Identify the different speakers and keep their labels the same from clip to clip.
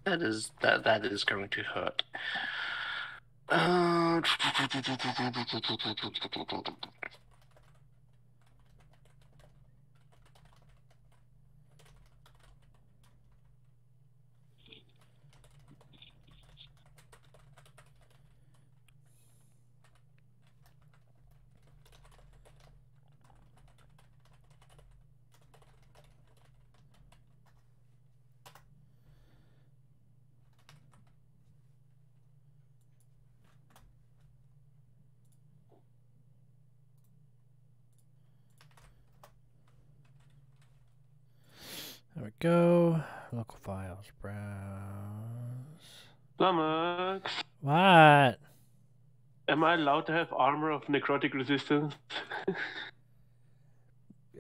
Speaker 1: That is going to hurt.
Speaker 2: There we go. Local files. Browse.
Speaker 3: Flummox.
Speaker 2: What?
Speaker 3: Am I allowed to have armor of necrotic resistance?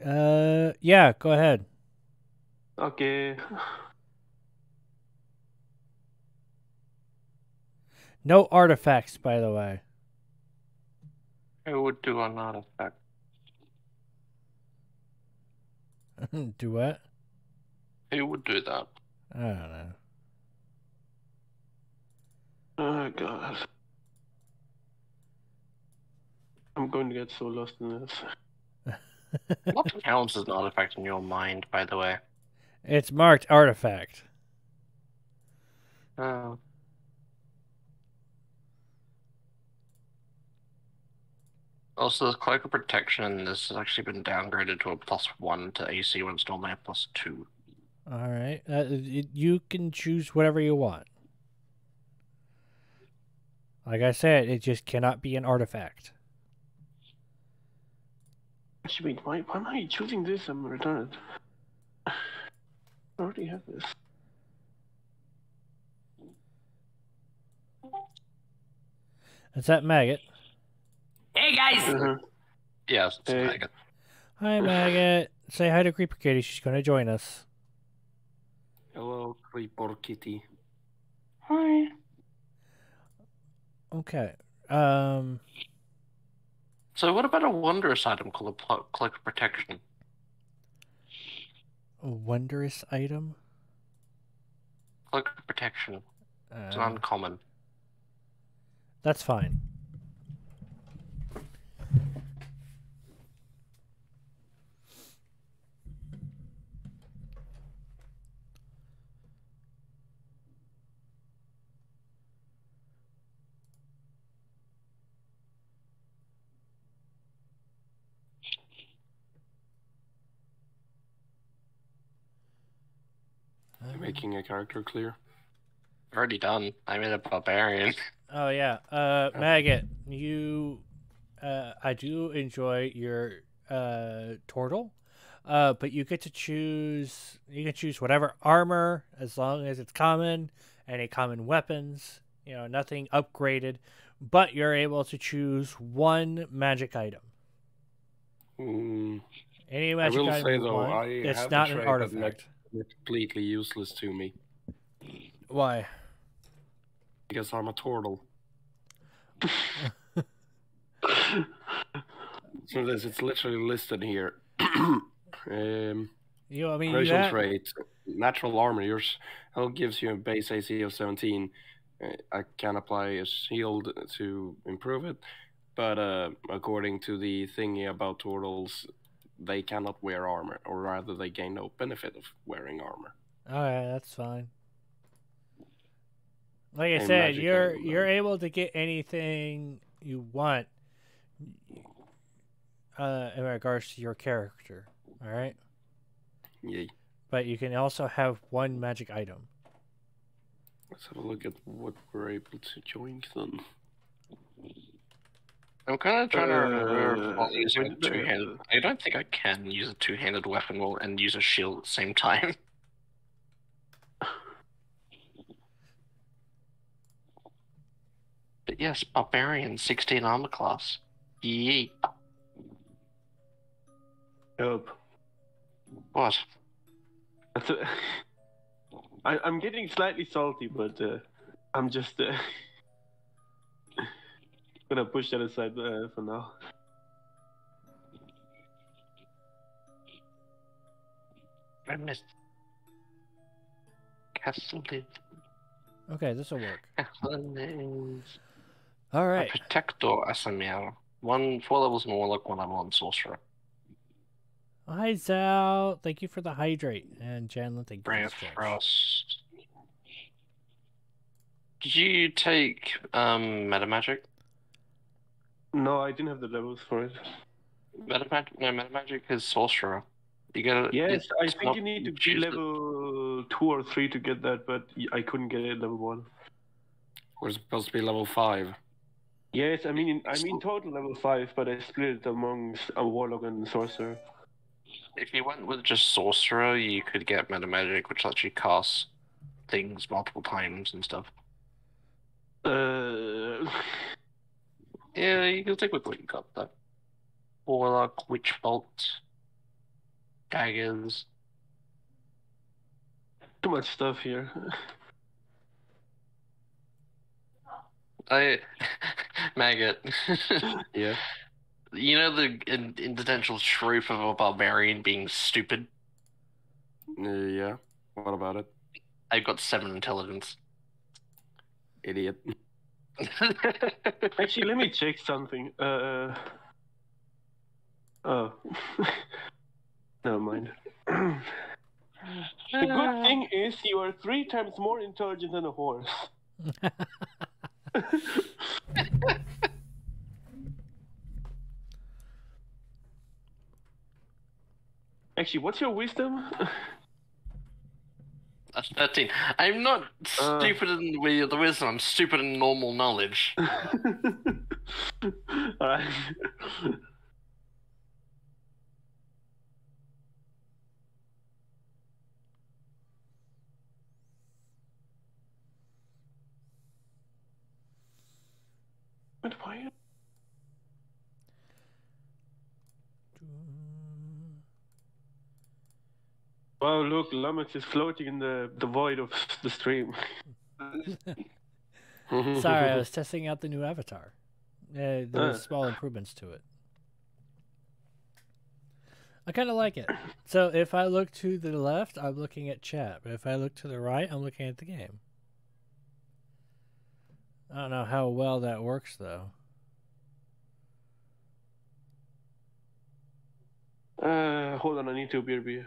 Speaker 2: Yeah, go ahead.
Speaker 3: Okay.
Speaker 2: No artifacts, by the way.
Speaker 1: I would do an artifact.
Speaker 2: Do what?
Speaker 1: Who would do that?
Speaker 2: I don't know.
Speaker 3: Oh god. I'm going to get so lost in this.
Speaker 1: What counts as an artifact in your mind, by the way?
Speaker 2: It's marked artifact.
Speaker 1: Oh. Also, the Cloak of Protection in this has actually been downgraded to a +1 to AC when it's normally a +2.
Speaker 2: All right. You can choose whatever you want. Like I said, it just cannot be an artifact.
Speaker 3: Actually, wait, why am I choosing this? I'm retarded. I already have this.
Speaker 2: Is that Maggot?
Speaker 4: Hey guys!
Speaker 1: Yes, it's
Speaker 3: Hey.
Speaker 1: Maggot.
Speaker 2: Hi, Maggot. Say hi to Creeper Kitty. She's going to join us.
Speaker 3: Hello, Creeper Kitty.
Speaker 4: Hi.
Speaker 2: Okay.
Speaker 1: So what about a wondrous item called a Cloak of Protection?
Speaker 2: A wondrous item?
Speaker 1: Cloak of Protection. It's an uncommon.
Speaker 2: That's fine.
Speaker 3: You're making a character clear.
Speaker 1: Already done. I made a barbarian.
Speaker 2: Oh yeah, Maggot, you, I do enjoy your turtle, but you get to choose. You can choose whatever armor as long as it's common, any common weapons. You know, nothing upgraded, but you're able to choose one magic item. Any
Speaker 3: I
Speaker 2: magic
Speaker 3: will
Speaker 2: item
Speaker 3: say
Speaker 2: you
Speaker 3: though,
Speaker 2: want.
Speaker 3: I
Speaker 2: It's
Speaker 3: have
Speaker 2: not
Speaker 3: a
Speaker 2: an
Speaker 3: trait
Speaker 2: artifact.
Speaker 3: that makes it completely useless to me.
Speaker 2: Why?
Speaker 3: Because I'm a turtle. So it's literally listed here.
Speaker 2: You, I mean, you
Speaker 3: Racial
Speaker 2: have,
Speaker 3: trait, natural armor. Yours health gives you a base AC of 17. I can apply a shield to improve it, but according to the thingy about turtles, they cannot wear armor, or rather, they gain no benefit of wearing armor.
Speaker 2: okay, that's fine. Like I
Speaker 3: A
Speaker 2: said,
Speaker 3: magic item,
Speaker 2: you're able to get anything you want in regards to your character. All right.
Speaker 3: Yay.
Speaker 2: But you can also have one magic item.
Speaker 3: Let's have a look at what we're able to join then.
Speaker 1: I'm kind of trying to remember using a two-handed. I don't think I can use a two-handed weapon and use a shield at the same time. But yes, barbarian, 16 armor class. Yeet.
Speaker 3: Help.
Speaker 1: What?
Speaker 3: I'm getting slightly salty, but I'm just gonna push that aside for now.
Speaker 1: I missed. Castle live.
Speaker 2: Okay, this will work.
Speaker 1: Is
Speaker 2: All
Speaker 1: a
Speaker 2: right.
Speaker 1: protector SML. 4 levels more, like 1 level on sorcerer.
Speaker 2: Hi, Zal. Thank you for the hydrate. And Janlin, thank you for
Speaker 1: Ray
Speaker 2: the
Speaker 1: of
Speaker 2: stretch.
Speaker 1: Frost. Did you take meta magic?
Speaker 5: No, I didn't have the levels for it.
Speaker 1: Meta magic is sorcerer. You gotta.
Speaker 5: Yes, I
Speaker 1: it's
Speaker 5: think
Speaker 1: not-
Speaker 5: you need to be
Speaker 1: choose the-
Speaker 5: level 2 or 3 to get that, but I couldn't get it at level 1.
Speaker 3: We're supposed to be level 5.
Speaker 5: Yes, I mean total level 5, but I split it amongst a warlock and sorcerer.
Speaker 1: If you went with just sorcerer, you could get meta magic, which lets you cast things multiple times and stuff. Yeah, you can stick with what you got though. Warlock, Witch Bolt, daggers.
Speaker 5: Too much stuff here.
Speaker 1: Maggot.
Speaker 3: Yeah.
Speaker 1: You know the intentional truth of a barbarian being stupid?
Speaker 3: Yeah. What about it?
Speaker 1: I've got 7 intelligence.
Speaker 3: Idiot.
Speaker 5: Actually, let me check something. Oh. Never mind. The good thing is you are 3 times more intelligent than a horse. Actually, what's your wisdom?
Speaker 1: That's 13. I'm not stupid in the wisdom, I'm stupid in normal knowledge.
Speaker 5: Alright. But why? Wow, look, Lummox is floating in the void of the stream.
Speaker 2: Sorry, I was testing out the new avatar. There's small improvements to it. I kind of like it. So if I look to the left, I'm looking at chat. But if I look to the right, I'm looking at the game. I don't know how well that works, though.
Speaker 5: Hold on, I need to beer.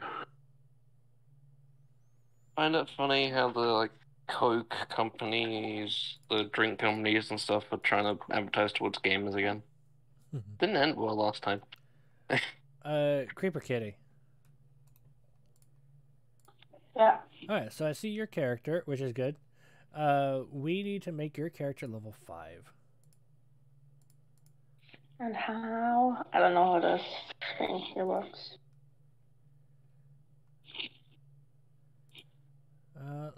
Speaker 1: Find it funny how the Coke companies, the drink companies and stuff are trying to advertise towards gamers again. Didn't end well last time.
Speaker 2: Creeper Kitty.
Speaker 4: Yeah.
Speaker 2: Alright, so I see your character, which is good. We need to make your character level 5.
Speaker 4: And how? I don't know how this thing here works.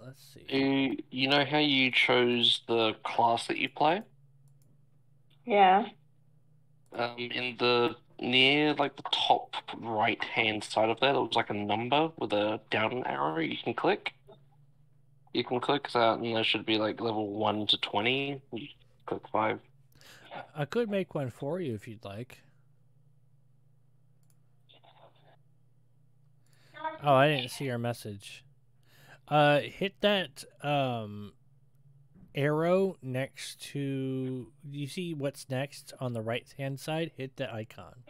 Speaker 2: Let's see.
Speaker 1: You know how you chose the class that you play?
Speaker 4: Yeah.
Speaker 1: In the near the top right hand side of that, there was a number with a down arrow you can click. You can click that, and there should be level 1 to 20. You click 5.
Speaker 2: I could make one for you if you'd like. Oh, I didn't see your message. Hit that arrow next to. You see what's next on the right hand side? Hit the icon.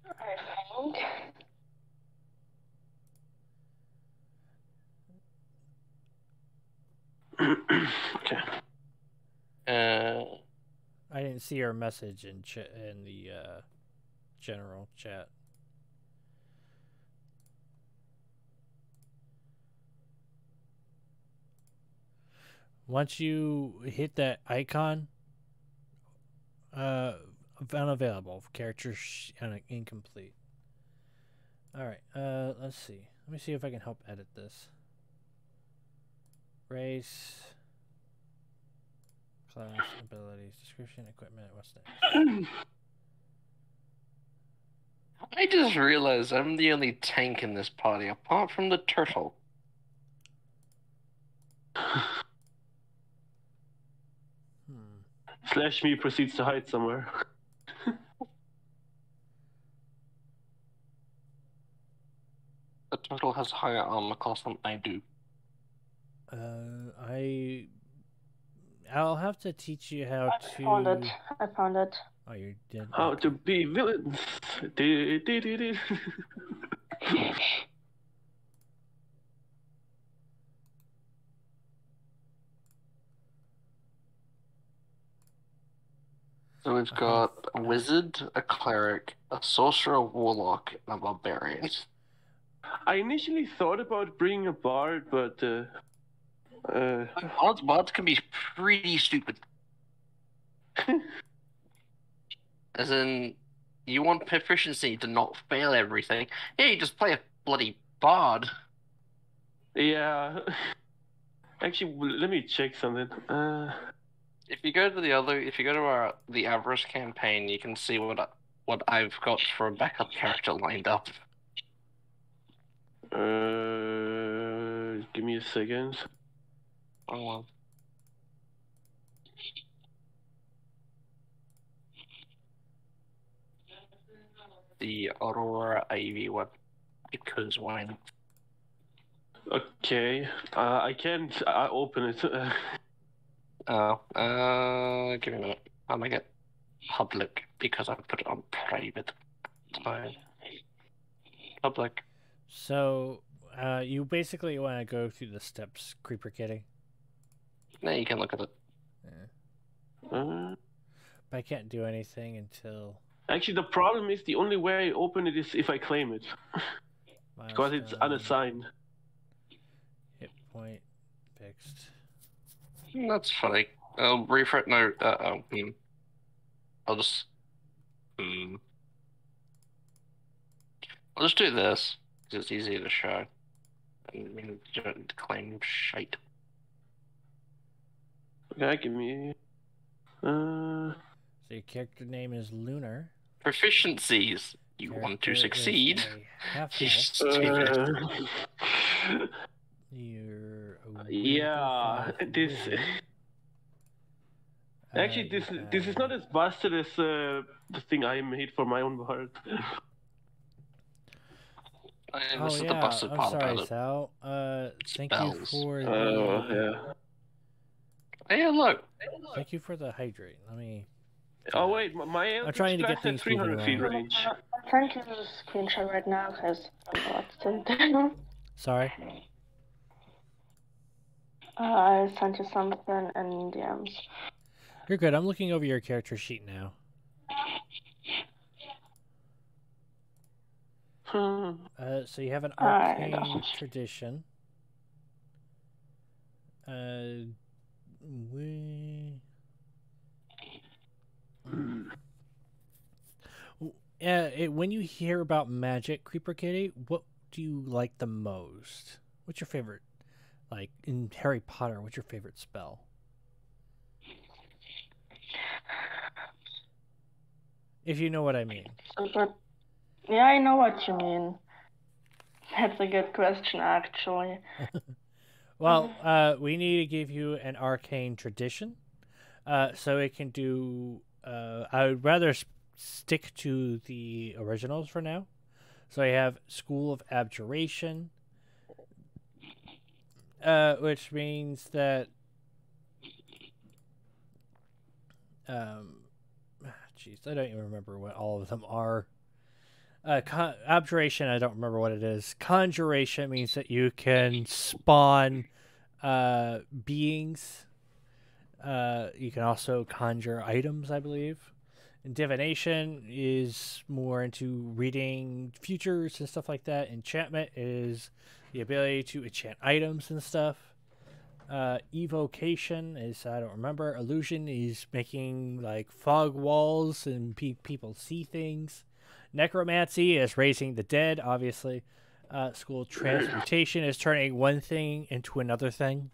Speaker 4: I think.
Speaker 5: Okay.
Speaker 2: I didn't see your message in the general chat. Once you hit that icon, unavailable, character incomplete. Alright, let's see. Let me see if I can help edit this. Race, class, abilities, description, equipment, what's next?
Speaker 1: I just realized I'm the only tank in this party, apart from the turtle.
Speaker 5: Slash me proceeds to hide somewhere.
Speaker 1: turtle has higher armor class than I do.
Speaker 2: I'll have to teach you how
Speaker 4: I
Speaker 2: to.
Speaker 4: found it. I found it.
Speaker 2: Oh, you did.
Speaker 5: How to be villains.
Speaker 1: So we've got a wizard, a cleric, a sorcerer, a warlock, and a barbarian.
Speaker 5: I initially thought about bringing a bard, but
Speaker 1: Bards can be pretty stupid. As in, you want proficiency to not fail everything. Yeah, you just play a bloody bard.
Speaker 5: yeah. Actually, let me check something.
Speaker 1: If you go to the Avarice campaign, you can see what I've got for a backup character lined up.
Speaker 5: Give me a second.
Speaker 1: Oh, the Aurora Ivy one, because why not?
Speaker 5: Okay. I can't open it.
Speaker 1: Give me a minute. I'll make it public because I put it on private. Fine. Public.
Speaker 2: So, you basically want to go through the steps, Creeper Kitty.
Speaker 1: Now you can look at it.
Speaker 2: But I can't do anything until.
Speaker 5: Actually, the problem is the only way I open it is if I claim it. Because it's
Speaker 2: milestone,
Speaker 5: unassigned.
Speaker 2: Hit point fixed.
Speaker 1: That's funny. I'll refresh. No. I'll just. I'll just do this because it's easier to show. I mean, you don't need to claim shite.
Speaker 5: Okay, give me.
Speaker 2: So your character name is Lunar.
Speaker 1: Proficiencies. You want to
Speaker 2: Character is
Speaker 1: succeed.
Speaker 2: a half-elf.
Speaker 1: You stupid.
Speaker 2: You're a
Speaker 5: Yeah,
Speaker 2: wizard.
Speaker 5: this. Actually, this is not as busted as the thing I made for my own bard.
Speaker 1: And this is the
Speaker 2: yeah.
Speaker 1: busted
Speaker 2: I'm
Speaker 1: part
Speaker 2: sorry,
Speaker 1: about it.
Speaker 2: Sal. Thank
Speaker 1: Spells.
Speaker 2: you for the.
Speaker 5: Oh, yeah.
Speaker 1: Hey, look.
Speaker 2: Thank you for the hydrate. Let me.
Speaker 5: Oh, wait, my
Speaker 2: I'm trying to get
Speaker 5: at
Speaker 2: things
Speaker 5: 300
Speaker 2: moving
Speaker 5: feet
Speaker 2: along.
Speaker 5: range.
Speaker 4: I'm trying to do a screenshot right now because I'm not still.
Speaker 2: Sorry.
Speaker 4: I sent you something in DMs.
Speaker 2: You're good. I'm looking over your character sheet now. So you have an arcane tradition. When you hear about magic, Creeper Kitty, what do you like the most? What's your favorite? Like in Harry Potter, what's your favorite spell? If you know what I mean.
Speaker 4: Yeah, I know what you mean. That's a good question, actually.
Speaker 2: Well, we need to give you an arcane tradition, so it can do. I would rather stick to the originals for now. So I have School of Abjuration, which means that. Jeez, I don't even remember what all of them are. Abjuration, I don't remember what it is. Conjuration means that you can spawn beings. You can also conjure items, I believe. And divination is more into reading futures and stuff like that. Enchantment is the ability to enchant items and stuff. Evocation is, I don't remember. Illusion is making like fog walls and people see things. Necromancy is raising the dead, obviously. School transmutation is turning one thing into another thing.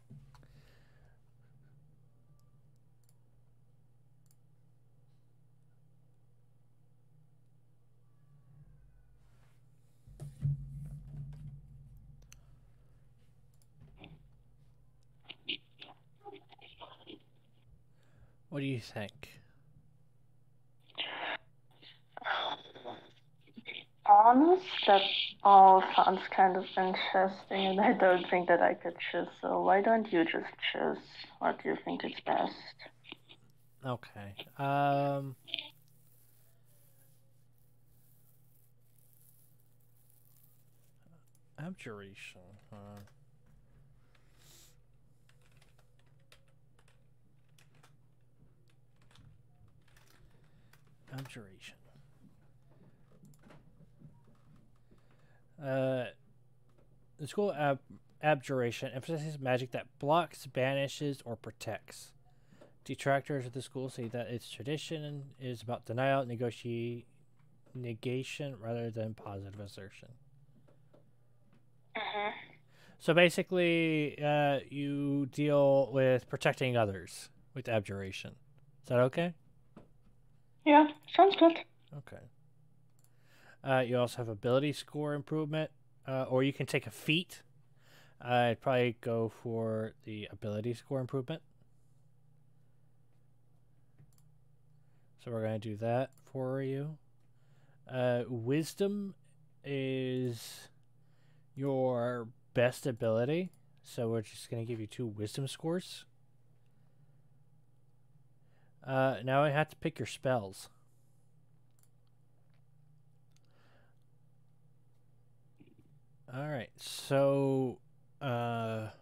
Speaker 2: What do you think?
Speaker 4: Honest, that all sounds kind of interesting, and I don't think that I could choose. So why don't you just choose what you think is best?
Speaker 2: Okay. Abjuration. Abjuration. The school abjuration emphasizes magic that blocks, banishes, or protects. Detractors of the school say that its tradition is about denial, negation, rather than positive assertion. So basically, you deal with protecting others with abjuration. Is that okay?
Speaker 4: Yeah, sounds good.
Speaker 2: Okay. You also have ability score improvement, or you can take a feat. I'd probably go for the ability score improvement. So we're going to do that for you. Wisdom is your best ability, so we're just going to give you 2 wisdom scores. Now I have to pick your spells. All right, so let's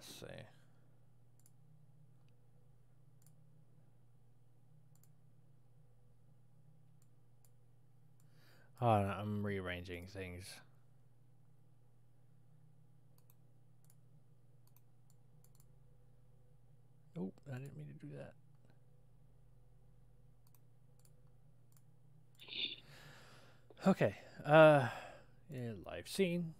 Speaker 2: see. Hold on, I'm rearranging things. Oh, I didn't mean to do that. Okay. Yeah, live scene.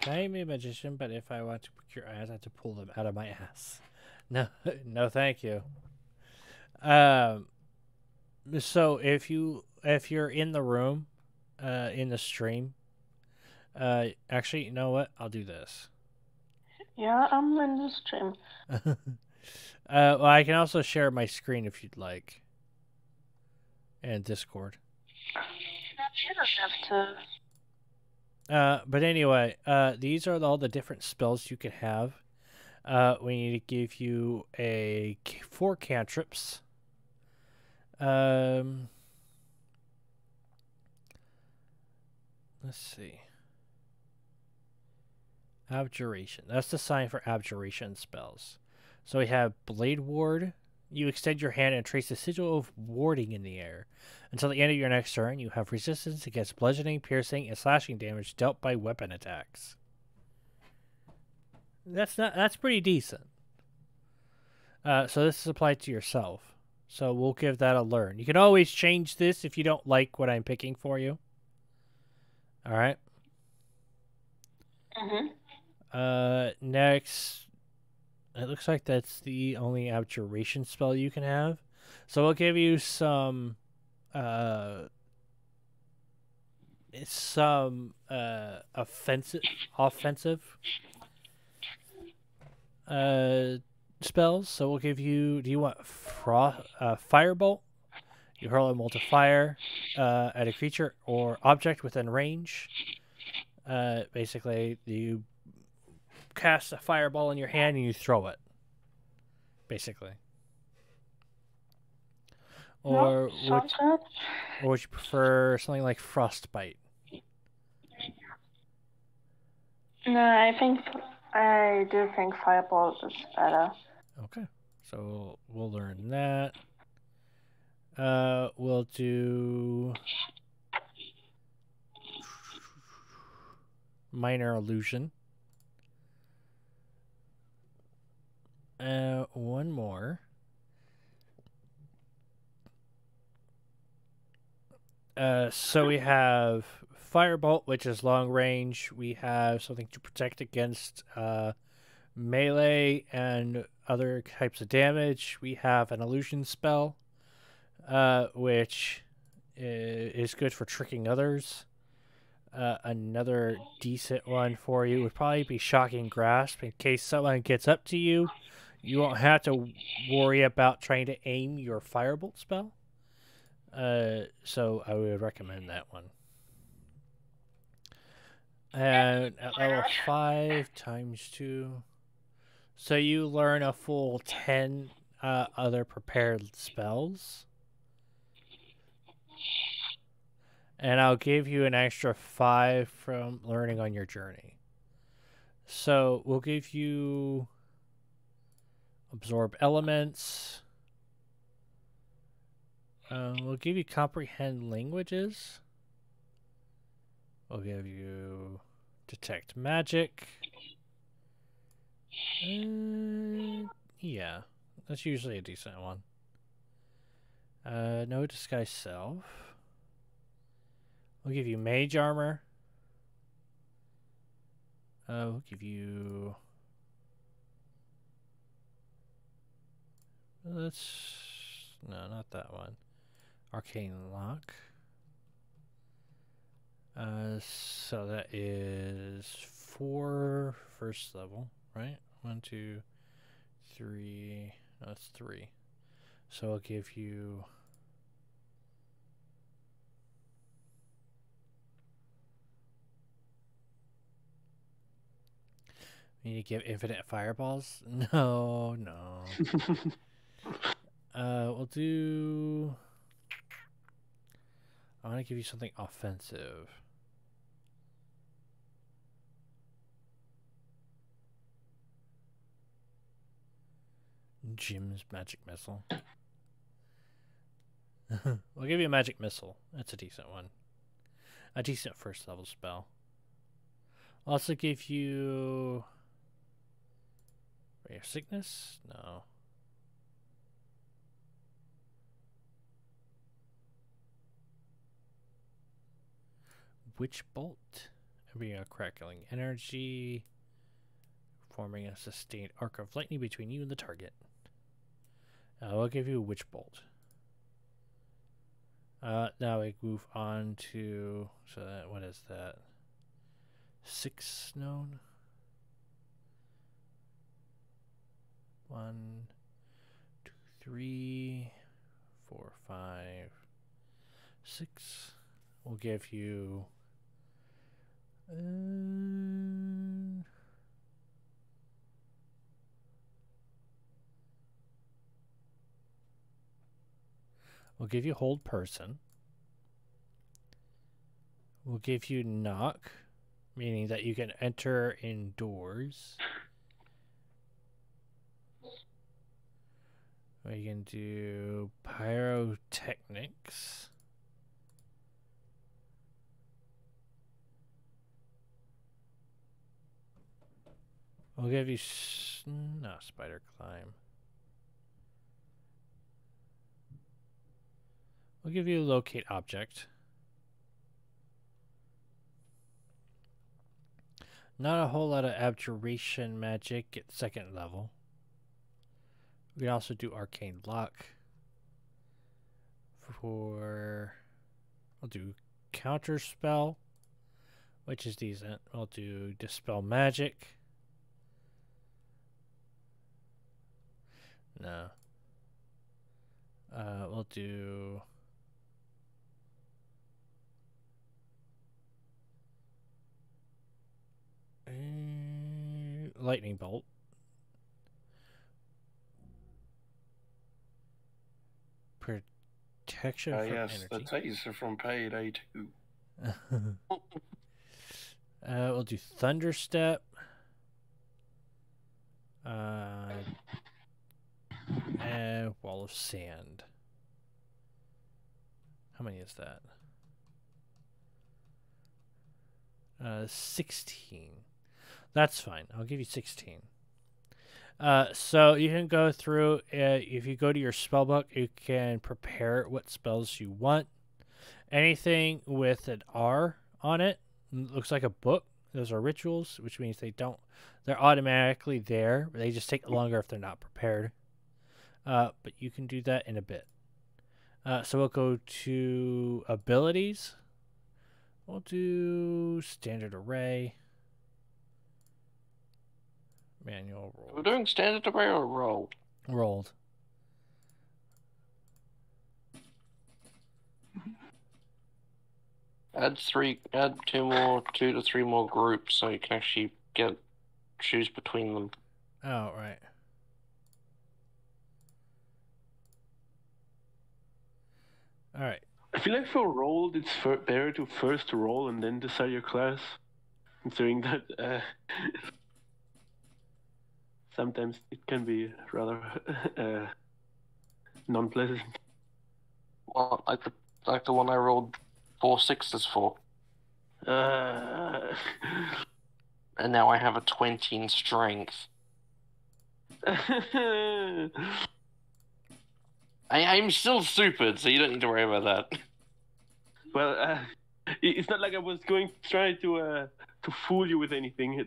Speaker 2: I'm a magician, but if I want to procure eyes, I have to pull them out of my ass. No, no, thank you. So if you're in the room, in the stream, actually, you know what? I'll do this.
Speaker 4: Yeah, I'm in the stream.
Speaker 2: Well, I can also share my screen if you'd like. And Discord.
Speaker 4: You don't have to.
Speaker 2: But anyway, these are all the different spells you can have. We need to give you 4 cantrips. Let's see. Abjuration. That's the sign for abjuration spells. So we have Blade Ward. You extend your hand and trace a sigil of warding in the air. Until the end of your next turn, you have resistance against bludgeoning, piercing, and slashing damage dealt by weapon attacks. That's pretty decent. So this is applied to yourself. So we'll give that a learn. You can always change this if you don't like what I'm picking for you. All right. Next, it looks like that's the only abjuration spell you can have. So we'll give you some offensive spells. So we'll give you. Do you want Firebolt? You hurl a bolt of fire at a creature or object within range. Basically, you cast a fireball in your hand and you throw it. Basically. Or would you prefer something like Frostbite?
Speaker 4: No, I do think Fireball is better.
Speaker 2: Okay, so we'll learn that. We'll do Minor Illusion. One more. So we have Firebolt, which is long range. We have something to protect against melee and other types of damage. We have an illusion spell, which is good for tricking others. Another decent one for you would probably be Shocking Grasp. In case someone gets up to you, you won't have to worry about trying to aim your Firebolt spell. So I would recommend that one. And at level 5 times 2. So you learn a full 10 other prepared spells. And I'll give you an extra 5 from learning on your journey. So we'll give you absorb elements. We'll give you comprehend languages. We'll give you detect magic. Yeah, that's usually a decent one. No disguise self. We'll give you mage armor. We'll give you... No, not that one. Arcane lock. So that is 4 first level, right? 1, 2, 3. No, that's 3. So I'll give you... You need to give infinite fireballs? No. We'll do... I want to give you something offensive. Jim's magic missile. We'll give you a magic missile. That's a decent one. A decent first level spell. I'll also give you... Ray of sickness? No. Witch bolt. Bringing a crackling energy. Forming a sustained arc of lightning between you and the target. I'll give you a witch bolt. Now we move on to... So that, what is that? 6 known? 1, 2, 3, 4, 5, 6. We'll give you... We'll give you hold person. We'll give you knock, meaning that you can enter indoors. We can do pyrotechnics. We'll give you no spider climb. We'll give you locate object. Not a whole lot of abjuration magic at 2nd level. We can also do arcane lock. We'll do counter spell, which is decent. We'll do dispel magic. No. We'll do... lightning bolt. Protection from
Speaker 3: yes,
Speaker 2: energy.
Speaker 3: the taser from Payday 2.
Speaker 2: We'll do thunder step. And wall of sand. How many is that? 16. That's fine. I'll give you 16. So you can go through, if you go to your spell book, you can prepare what spells you want. Anything with an R on it looks like a book. Those are rituals, which means they're automatically there. They just take longer if they're not prepared. But you can do that in a bit. So we'll go to abilities. We'll do standard array. Manual roll.
Speaker 1: We're doing standard array or roll?
Speaker 2: Rolled.
Speaker 1: Add 2 to 3 more groups so you can actually choose between them.
Speaker 2: Oh, right. All right.
Speaker 5: I feel like for rolled, it's better to first roll and then decide your class. Considering that sometimes it can be rather non-pleasant.
Speaker 1: Well, like the one I rolled 4 6s for,
Speaker 5: Uh,
Speaker 1: and now I have a 20 in strength. I'm still stupid, so you don't need to worry about that.
Speaker 5: well, it's not like I was going to try to fool you with anything.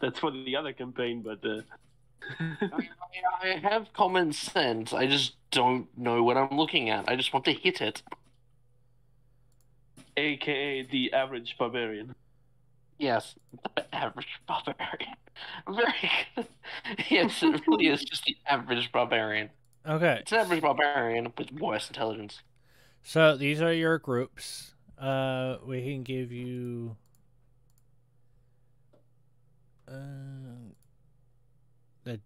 Speaker 5: That's for the other campaign, but.
Speaker 1: I have common sense. I just don't know what I'm looking at. I just want to hit it.
Speaker 5: AKA the average barbarian.
Speaker 1: Yes, the average barbarian. Very good. Yes, it really is just the average barbarian.
Speaker 2: Okay.
Speaker 1: It's an average barbarian with worse intelligence.
Speaker 2: So these are your groups. We can give you a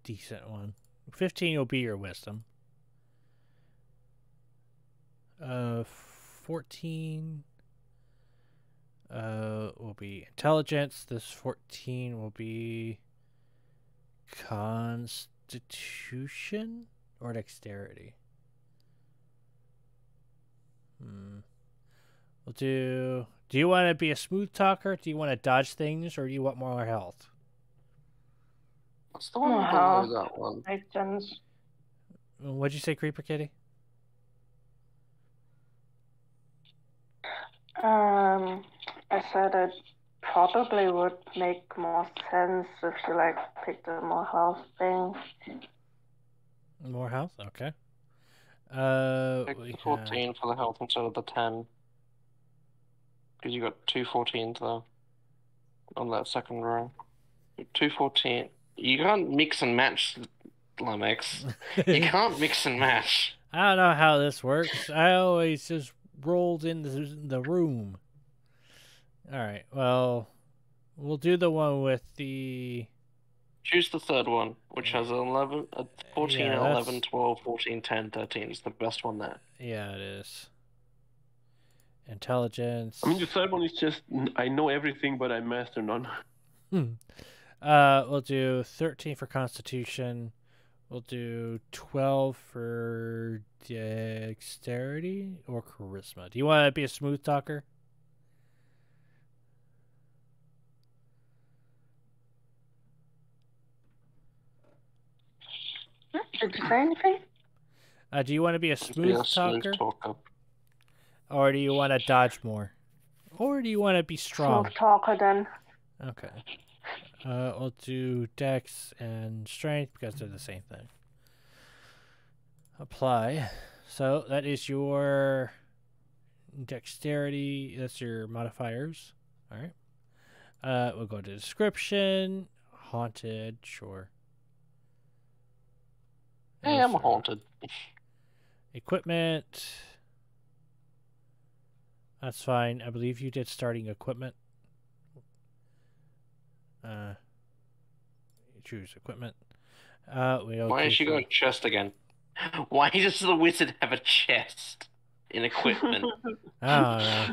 Speaker 2: decent one. 15 will be your wisdom. 14 will be intelligence. This 14 will be constitution or dexterity. We'll do you want to be a smooth talker? Do you want to dodge things, or do you want more health?
Speaker 1: What's the one below that one?
Speaker 4: Makes sense.
Speaker 2: What'd you say, Creeper Kitty?
Speaker 4: I said it probably would make more sense if you like picked a more health thing.
Speaker 2: More health? Okay.
Speaker 1: Pick the 14 for the health instead of the 10. Because you got 2 14s there on that second row. 2 14. You can't mix and match, Lamex. You can't mix and match.
Speaker 2: I don't know how this works. I always just rolled in the room. All right. Well, we'll do the one with the.
Speaker 1: Choose the third one, which has 11, 14,
Speaker 2: Yeah,
Speaker 1: 11, 12, 14, 10, 13. It's the best one there.
Speaker 2: Yeah, it is. Intelligence.
Speaker 5: I mean, the third one is just I know everything, but I master none.
Speaker 2: We'll do 13 for Constitution. We'll do 12 for Dexterity or Charisma. Do you want to be a smooth talker?
Speaker 4: Did you say anything?
Speaker 2: Do you want to be a smooth talker?
Speaker 1: Talker.
Speaker 2: Or do you want to dodge more? Or do you want to be strong?
Speaker 4: Smooth talker then.
Speaker 2: Okay. I'll do Dex and Strength because they're the same thing. Apply. So that is your Dexterity. That's your modifiers. All right. We'll go to description. Haunted. Sure.
Speaker 1: Hey, I'm haunted.
Speaker 2: Equipment. That's fine. I believe you did starting equipment. Choose equipment.
Speaker 1: Why is she going chest again? Why does the wizard have a chest in equipment?
Speaker 2: Oh, no.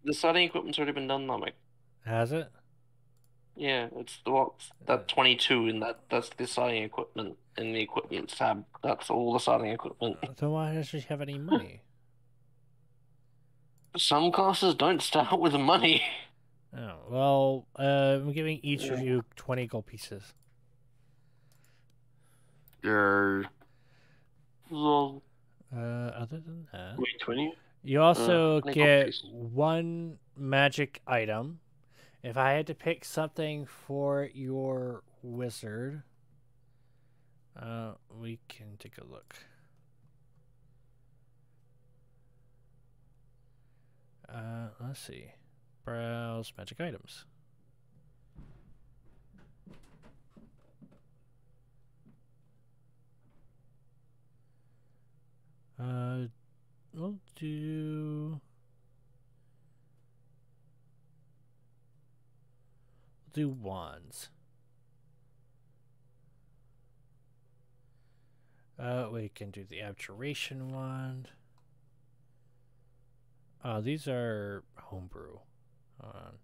Speaker 1: The starting equipment's already been done, Namek.
Speaker 2: Has it?
Speaker 1: Yeah, it's that 22 in that's the starting equipment in the equipment tab. That's all the starting equipment.
Speaker 2: Then why does she have any money?
Speaker 1: Some classes don't start with money.
Speaker 2: Oh, well, I'm giving each of you 20 gold pieces.
Speaker 1: Well,
Speaker 2: Other than that,
Speaker 5: Wait, 20?
Speaker 2: you also
Speaker 1: 20 gold
Speaker 2: get
Speaker 1: pieces.
Speaker 2: 1 magic item. If I had to pick something for your wizard, we can take a look. Let's see. Browse magic items. We'll do do wands. We can do the abjuration wand. Oh, these are homebrew. Hold on.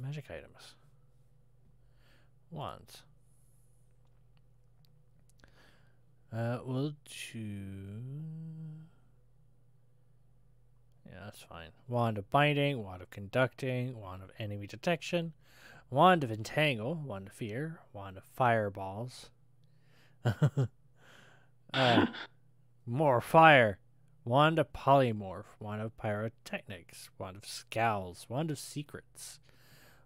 Speaker 2: Magic items. Wands. We'll do... Yeah, that's fine. Wand of binding, wand of conducting, wand of enemy detection, wand of entangle, wand of fear, wand of fireballs. More fire. Wand of polymorph, wand of pyrotechnics, wand of scowls, wand of secrets,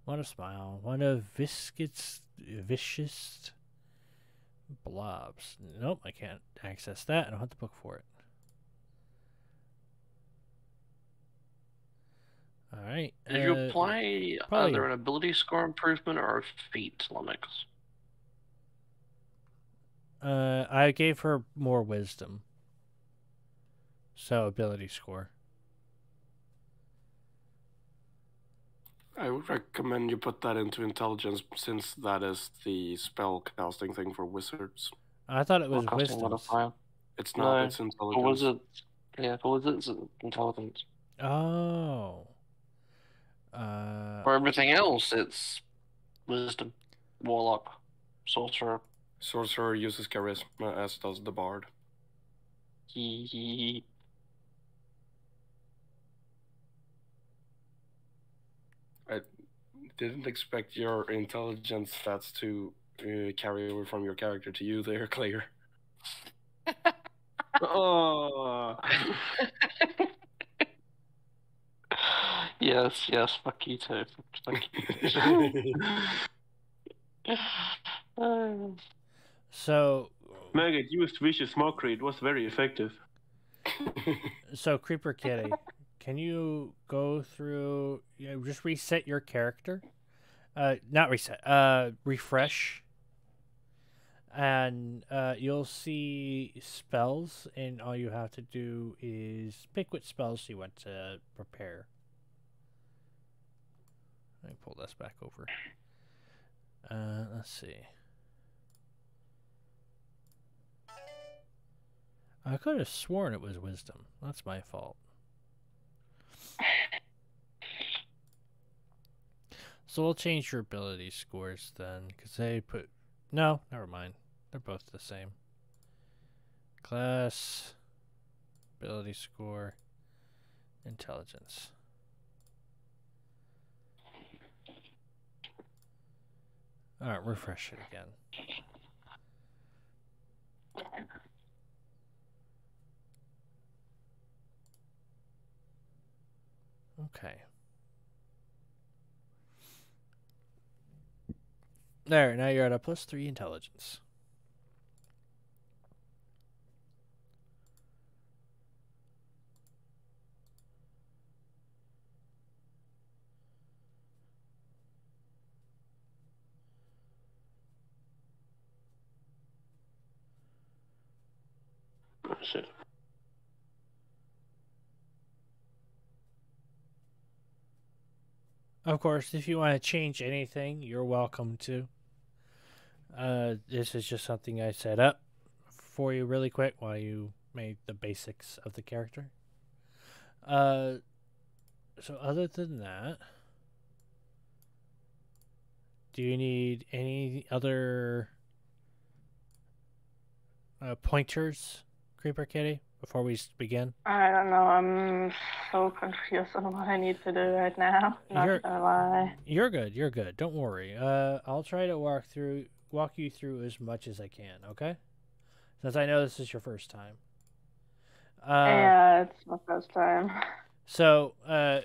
Speaker 2: wand of smile, wand of vicious blobs. Nope, I can't access that. I don't have the book for it. Alright.
Speaker 1: Did you apply either an ability score improvement or a feat, Lennox?
Speaker 2: I gave her more wisdom. So, ability score.
Speaker 3: I would recommend you put that into intelligence, since that is the spell casting thing for wizards.
Speaker 2: I thought it was
Speaker 1: Casting
Speaker 2: wisdom.
Speaker 1: modifier.
Speaker 3: It's not,
Speaker 1: No.
Speaker 3: it's
Speaker 1: For
Speaker 3: intelligence.
Speaker 1: wizards, yeah, for wizards, it's intelligence.
Speaker 2: Oh.
Speaker 1: For everything else, it's wisdom. Warlock, sorcerer.
Speaker 3: Sorcerer uses charisma, as does the bard.
Speaker 1: Hee.
Speaker 3: I didn't expect your intelligence stats to carry over from your character to you there, Claire.
Speaker 5: Oh.
Speaker 1: Yes, fuck you too. Fuck you too.
Speaker 2: So,
Speaker 5: Maggot used vicious mockery. It was very effective.
Speaker 2: so Creeper Kitty, can you go through, just reset your character? Not reset, refresh. And you'll see spells, and all you have to do is pick what spells you want to prepare. Let me pull this back over. Let's see. I could have sworn it was wisdom. That's my fault. So we'll change your ability scores then, because they put... No, never mind. They're both the same. Class, ability score, intelligence. Alright, refresh it again. Okay. There, now you're at a +3 intelligence.
Speaker 5: That's it.
Speaker 2: Of course, if you want to change anything, you're welcome to. This is just something I set up for you really quick while you made the basics of the character. So other than that, do you need any other pointers, Creeper Kitty, before we begin?
Speaker 4: I don't know. I'm so confused on what I need to do right now. Not gonna lie.
Speaker 2: You're good. You're good. Don't worry. I'll try to walk you through as much as I can. Okay? Since I know this is your first time.
Speaker 4: Yeah, it's my first time.
Speaker 2: So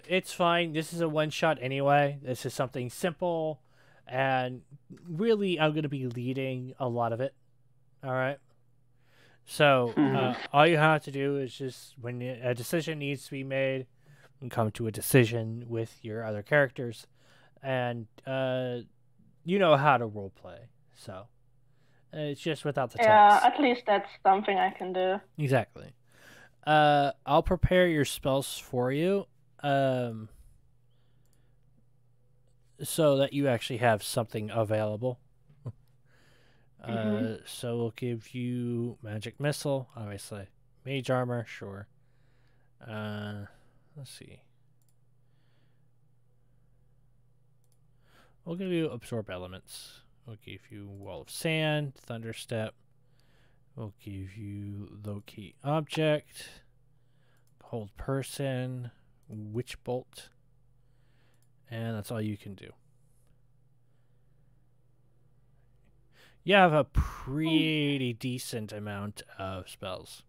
Speaker 2: it's fine. This is a one-shot anyway. This is something simple, and really, I'm gonna be leading a lot of it. All right. So all you have to do is just, when a decision needs to be made, and come to a decision with your other characters, and you know how to roleplay. So It's just without the
Speaker 4: Yeah,
Speaker 2: text.
Speaker 4: at least that's something I can do.
Speaker 2: Exactly. I'll prepare your spells for you, so that you actually have something available. So we'll give you magic missile, obviously. Mage armor, sure. Let's see. We'll give you absorb elements. We'll give you wall of sand, thunder step. We'll give you locate object, hold person, witch bolt, and that's all you can do. You have a pretty decent amount of spells.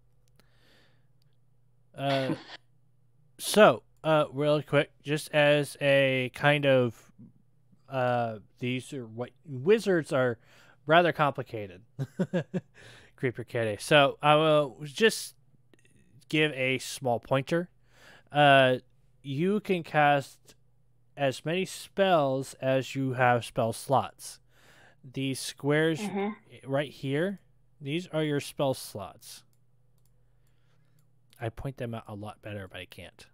Speaker 2: So, really quick, just as a kind of, these are what wizards are rather complicated. Creeper Kitty. So I will just give a small pointer. You can cast as many spells as you have spell slots. These squares right here, these are your spell slots. I point them out a lot better, but I can't.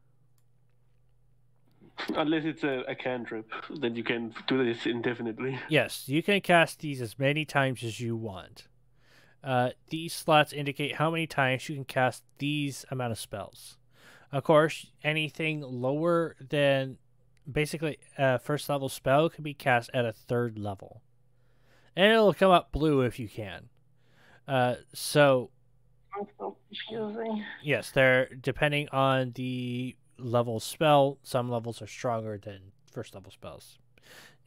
Speaker 5: Unless it's a cantrip, then you can do this indefinitely.
Speaker 2: Yes, you can cast these as many times as you want. These slots indicate how many times you can cast these amount of spells. Of course, anything lower than basically a first level spell can be cast at a third level. And it'll come up blue if you can. So
Speaker 4: I'm so confusing.
Speaker 2: yes, they're depending on the level spell. Some levels are stronger than first level spells.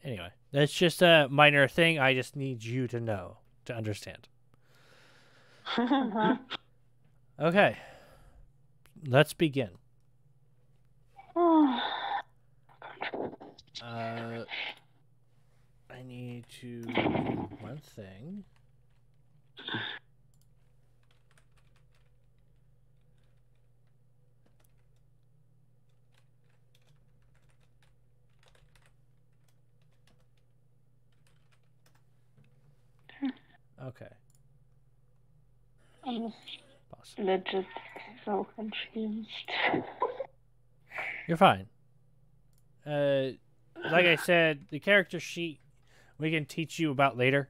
Speaker 2: Anyway, that's just a minor thing I just need you to know, to understand. Okay. Let's begin. I need to do one thing. Okay.
Speaker 4: I'm
Speaker 2: Awesome.
Speaker 4: legit so confused.
Speaker 2: You're fine. Like I said, the character sheet we can teach you about later.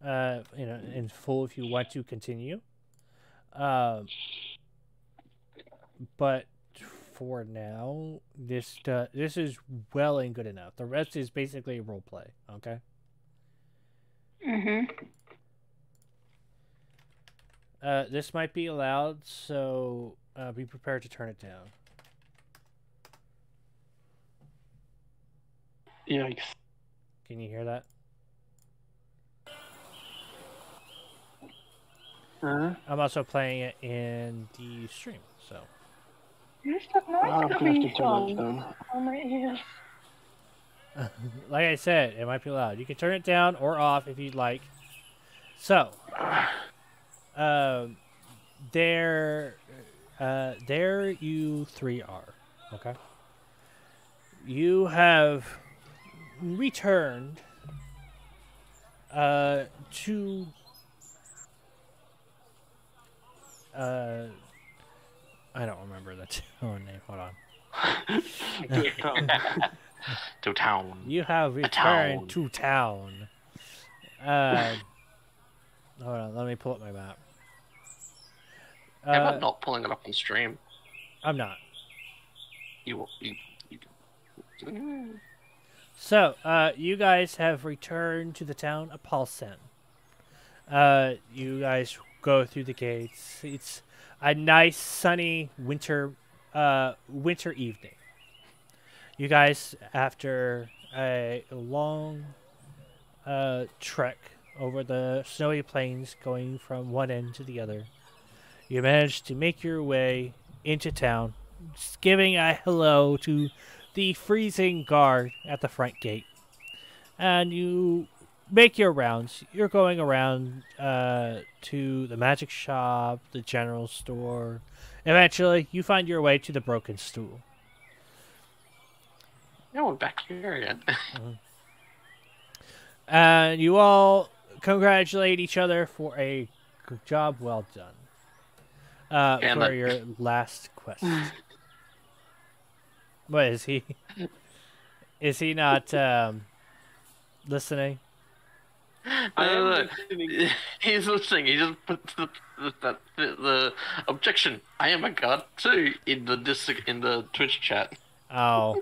Speaker 2: In full if you want to continue. But for now, this is well and good enough. The rest is basically role play. Okay. This might be allowed, so be prepared to turn it down.
Speaker 5: Yikes.
Speaker 2: Can you hear that? I'm also playing it in the stream, so.
Speaker 4: There's that noise
Speaker 5: I'm gonna have
Speaker 4: coming
Speaker 5: to turn it
Speaker 4: from
Speaker 5: down.
Speaker 4: my ears.
Speaker 2: Like I said, it might be loud. You can turn it down or off if you'd like. So, there you three are. Okay. You have returned to I don't remember the town name. Hold on.
Speaker 1: To town.
Speaker 2: You have returned to town. Hold on, let me pull up my map.
Speaker 1: How about not pulling it up on stream?
Speaker 2: I'm not.
Speaker 1: You
Speaker 2: So, you guys have returned to the town of Paulsen. You guys go through the gates. It's a nice, sunny winter evening. You guys, after a long trek over the snowy plains going from one end to the other, you managed to make your way into town, just giving a hello to the freezing guard at the front gate. And you make your rounds. You're going around to the magic shop, the general store. Eventually, you find your way to the Broken Stool.
Speaker 1: No, we're back here again.
Speaker 2: And you all congratulate each other for a good job well done. For your last quest. What is he? Is he not listening?
Speaker 5: I am listening.
Speaker 1: He's listening. He just put the objection. I am a god too in the Twitch chat.
Speaker 2: Oh.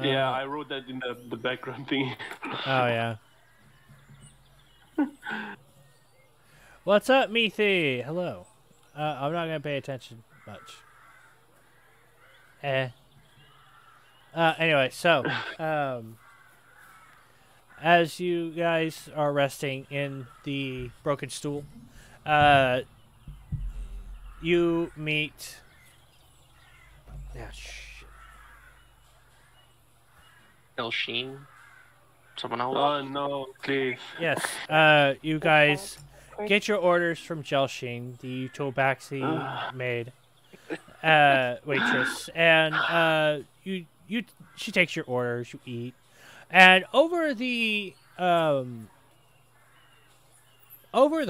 Speaker 5: Yeah, I wrote that in the background thing.
Speaker 2: Oh yeah. What's up, Meathy? Hello. I'm not gonna pay attention much. Anyway, so as you guys are resting in the broken stool, you meet. Yeah, shit.
Speaker 1: Elsheen? Someone else?
Speaker 5: Oh no, please.
Speaker 2: Yes. You guys get your orders from Jelsheen, the Tobaxi maid, waitress, and she takes your orders. You eat, and over the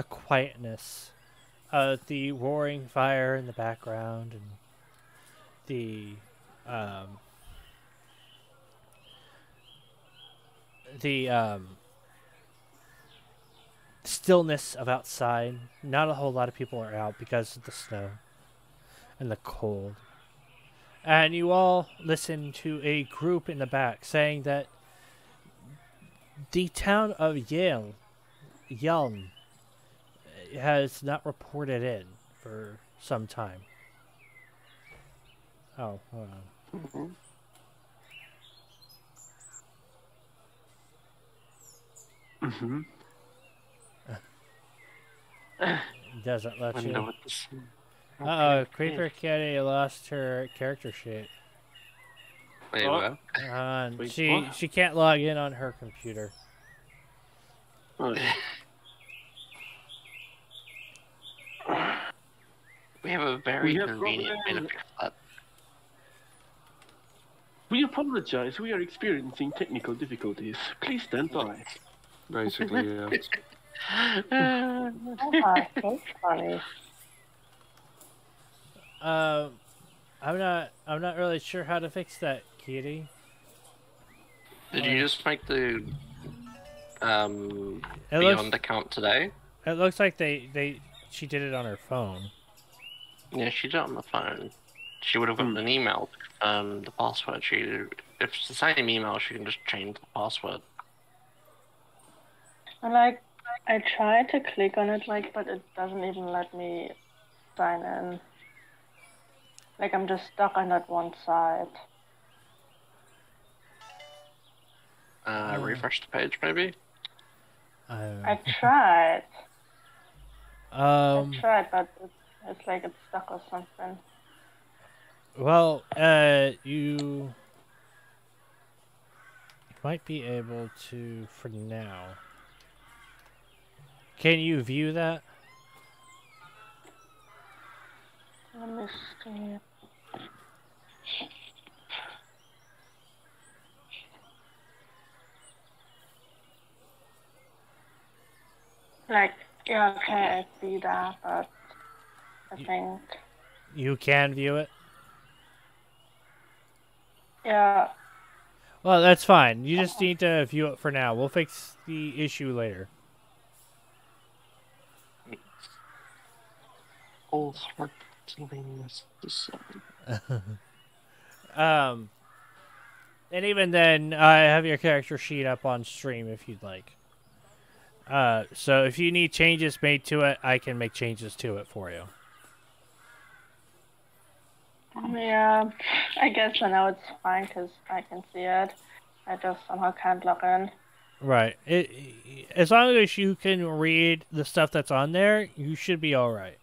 Speaker 2: quietness of the roaring fire in the background and the stillness of outside. Not a whole lot of people are out because of the snow and the cold. And you all listen to a group in the back saying that the town of Yeln has not reported in for some time. Oh, hold on.
Speaker 5: Mm-hmm.
Speaker 2: Doesn't let
Speaker 1: Window
Speaker 2: you.
Speaker 1: with the sun.
Speaker 2: Uh-oh, Creeper Kitty lost her character sheet.
Speaker 1: Wait,
Speaker 5: Oh.
Speaker 1: what?
Speaker 5: Wait,
Speaker 2: She
Speaker 5: what?
Speaker 2: she can't log in on her computer.
Speaker 5: Oh,
Speaker 1: We have a very
Speaker 5: We have
Speaker 1: convenient way to
Speaker 5: problems.
Speaker 1: fix that.
Speaker 5: we apologize. We are experiencing technical difficulties. Please stand by.
Speaker 3: Basically, yeah.
Speaker 4: So funny.
Speaker 2: I'm not really sure how to fix that, Kitty.
Speaker 1: Did you just make the
Speaker 2: It
Speaker 1: Beyond
Speaker 2: looks
Speaker 1: account today?
Speaker 2: it looks like she did it on her phone.
Speaker 1: Yeah, she did it on the phone. She would have gotten an email to confirm the password. If it's the same email, she can just change the password.
Speaker 4: And like, I tried to click on it, like, but it doesn't even let me sign in. Like, I'm just stuck on that one side.
Speaker 1: Refresh the page, maybe?
Speaker 4: I tried.
Speaker 2: Um.
Speaker 4: I tried, but it's like it's stuck or something.
Speaker 2: Well, you might be able to for now. Can you view that?
Speaker 4: Let me see. Like, yeah, okay, I see that, but I think,
Speaker 2: You can view it.
Speaker 4: yeah,
Speaker 2: Well, that's fine. You just need to view it for now. We'll fix the issue later.
Speaker 1: All heart willingness to sign.
Speaker 2: And even then, I have your character sheet up on stream if you'd like. So if you need changes made to it, I can make changes to it for you.
Speaker 4: yeah, I guess for now it's fine because I can see it. I just somehow can't log in.
Speaker 2: Right. As long as you can read the stuff that's on there, you should be all right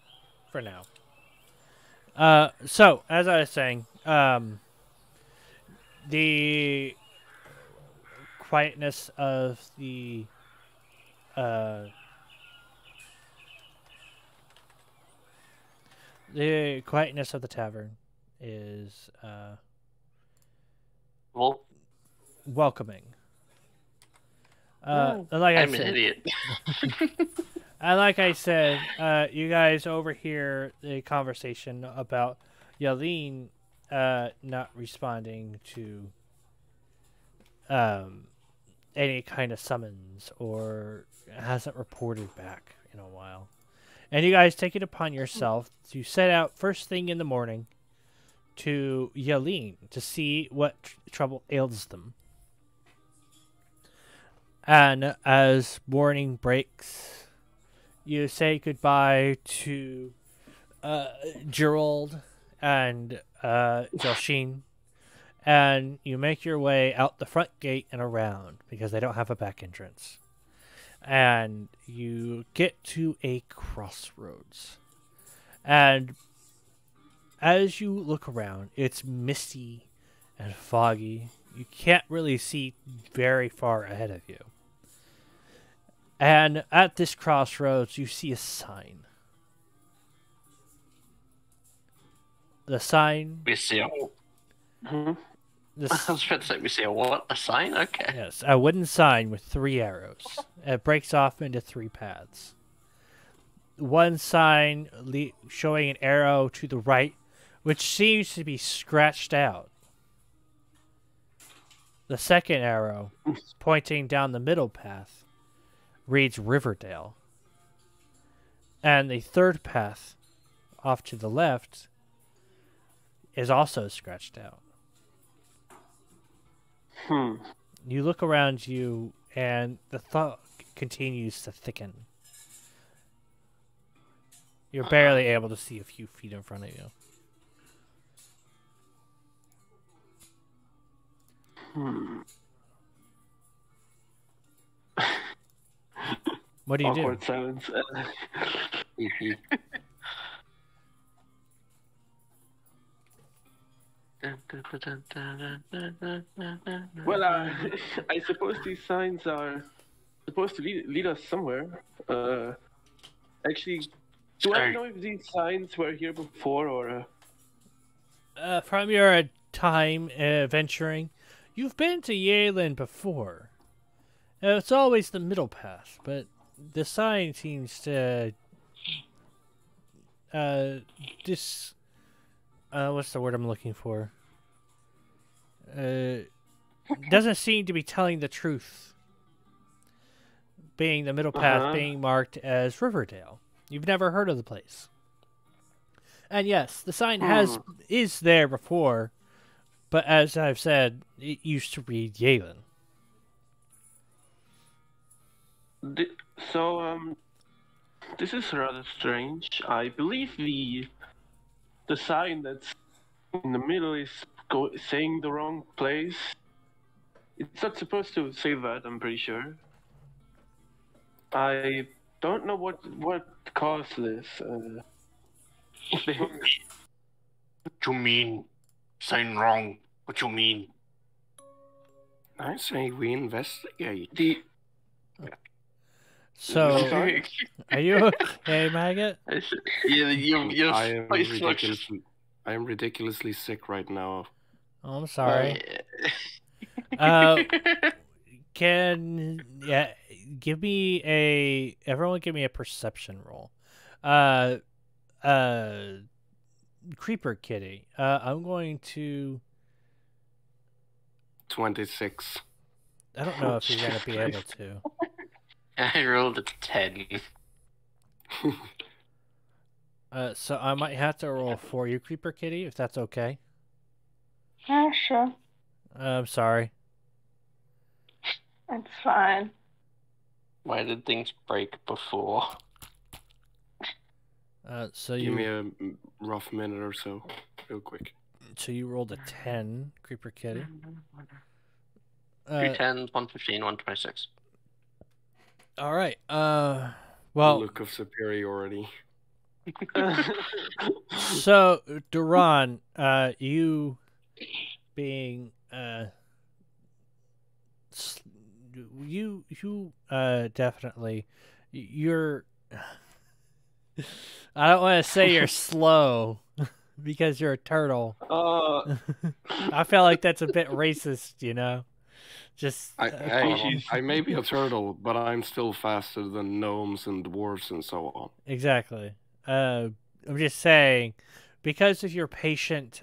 Speaker 2: for now. So as I was saying, the quietness of the tavern is
Speaker 1: Well,
Speaker 2: welcoming. And like I
Speaker 1: I'm an
Speaker 2: said,
Speaker 1: idiot.
Speaker 2: and like I said, you guys overhear the conversation about Yaleen not responding to any kind of summons or hasn't reported back in a while. And you guys take it upon yourself to set out first thing in the morning to Yaleen to see what trouble ails them. And as morning breaks, you say goodbye to Gerald and Joshin, and you make your way out the front gate and around because they don't have a back entrance. And you get to a crossroads. And as you look around, it's misty and foggy. You can't really see very far ahead of you. And at this crossroads, you see a sign. The sign...
Speaker 1: We see a... I was about to say, we see a what? A sign? Okay.
Speaker 2: Yes, a wooden sign with 3 arrows. It breaks off into 3 paths. One sign showing an arrow to the right, which seems to be scratched out. The second arrow, pointing down the middle path, reads Riverdale. And the third path, off to the left, is also scratched out. You look around you, and the thought continues to thicken. You're barely able to see a few feet in front of you. What do you
Speaker 5: Awkward
Speaker 2: do?
Speaker 5: silence. Well, I suppose these signs are supposed to lead us somewhere. Actually, do I know if these signs were here before or?
Speaker 2: From your time venturing, you've been to Yalen before. It's always the middle path, but the sign seems to what's the word I'm looking for? Doesn't seem to be telling the truth. Being the middle path being marked as Riverdale. You've never heard of the place. And yes, the sign is there before, but as I've said, it used to read Yalen.
Speaker 5: This is rather strange. I believe the sign that's in the middle is saying the wrong place. It's not supposed to say that, I'm pretty sure. I don't know what caused this.
Speaker 1: What you mean? Sign wrong. What you mean?
Speaker 3: I say we investigate.
Speaker 2: So, are you okay, Maggot?
Speaker 1: Yeah,
Speaker 3: I am ridiculously sick right now.
Speaker 2: Oh, I'm sorry. Everyone give me a perception roll. Creeper Kitty. I'm going to
Speaker 3: 26.
Speaker 2: I don't know if you're going to be able to.
Speaker 1: I rolled a 10.
Speaker 2: So I might have to roll for you, Creeper Kitty, if that's okay.
Speaker 4: Yeah, sure.
Speaker 2: I'm sorry.
Speaker 4: It's fine.
Speaker 1: Why did things break before?
Speaker 2: So
Speaker 3: Give me a rough minute or so, real quick.
Speaker 2: So you rolled a 10, Creeper Kitty.
Speaker 1: 2 10s, 115, 126.
Speaker 2: All right. Well,
Speaker 3: Look of superiority.
Speaker 2: So Duran, you being you definitely you're. I don't want to say you're slow because you're a turtle. I feel like that's a bit racist, you know. Just
Speaker 3: I may be a turtle, but I'm still faster than gnomes and dwarves and so on.
Speaker 2: exactly. I'm just saying, because of your patience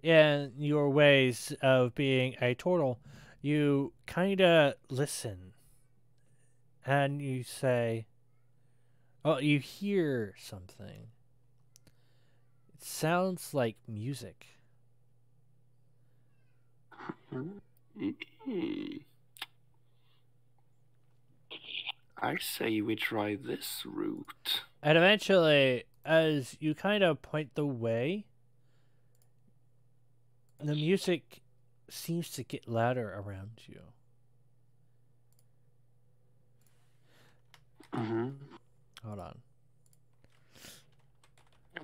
Speaker 2: in your ways of being a turtle, you kind of listen, and you say, "Oh, you hear something. It sounds like music."
Speaker 3: I say we try this route.
Speaker 2: And eventually, as you kind of point the way, the music seems to get louder around you. Hold on.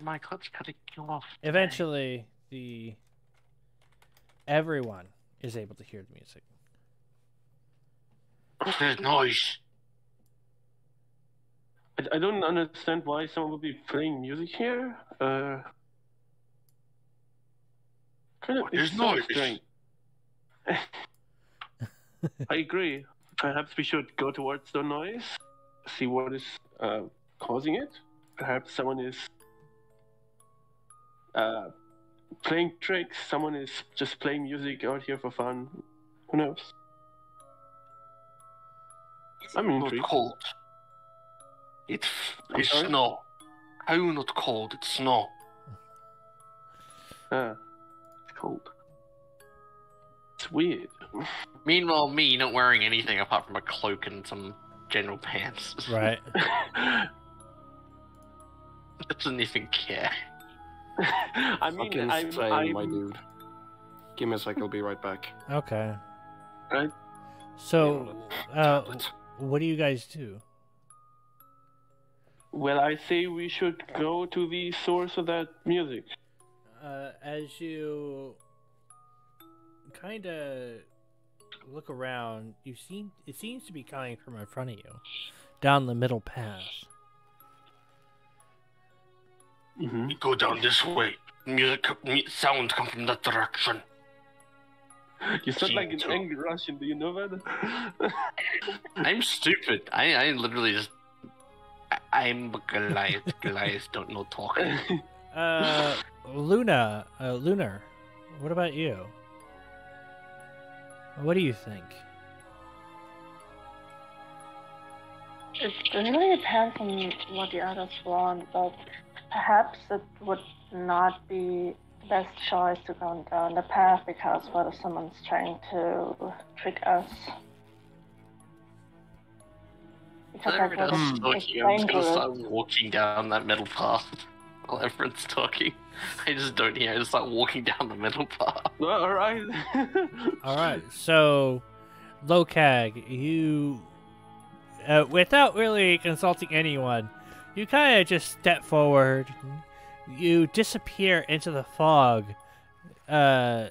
Speaker 1: My clutch cutting you off.
Speaker 2: Eventually, everyone is able to hear the music.
Speaker 1: What's that noise?
Speaker 5: I don't understand why someone would be playing music here. Kind of,
Speaker 1: What is
Speaker 5: it's so
Speaker 1: noise?
Speaker 5: strange. I agree. Perhaps we should go towards the noise, see what is causing it. Perhaps someone is playing tricks. Someone is just playing music out here for fun. Who knows? I'm intrigued.
Speaker 1: Cold. It's
Speaker 5: sorry?
Speaker 1: snow. How not cold? It's snow.
Speaker 5: It's cold. It's weird.
Speaker 1: Meanwhile, me not wearing anything apart from a cloak and some general pants.
Speaker 2: Right.
Speaker 1: Doesn't even care.
Speaker 5: I mean,
Speaker 3: Fucking
Speaker 5: I'm
Speaker 3: same, my dude. Give me a sec, I'll be right back.
Speaker 2: Okay.
Speaker 5: Right.
Speaker 2: So,
Speaker 3: Tablet.
Speaker 2: what do you guys do?
Speaker 5: Well, I say we should go to the source of that music.
Speaker 2: As you kind of look around, it seems to be coming from in front of you, down the middle path.
Speaker 5: Mm-hmm.
Speaker 1: We go down this way. Sound come from that direction.
Speaker 5: You sound like an
Speaker 1: Too.
Speaker 5: angry Russian. Do you know that?
Speaker 1: I'm stupid. I literally just. I'm Goliath. Goliath don't know talking.
Speaker 2: Lunar, what about you? What do you think?
Speaker 4: It really depends on what the others want, but perhaps it would not be the best choice to go down the path because what if someone's trying to trick us? Because
Speaker 1: Whenever
Speaker 4: I
Speaker 1: everyone's
Speaker 4: couldn't
Speaker 1: talking, I'm just
Speaker 4: explain
Speaker 1: gonna
Speaker 4: to
Speaker 1: start walking down that middle path while everyone's talking. I just don't hear. I just start walking down the middle path.
Speaker 5: Well, all right.
Speaker 2: All right, so Lokag, you, without really consulting anyone, you kind of just step forward. You disappear into the fog, and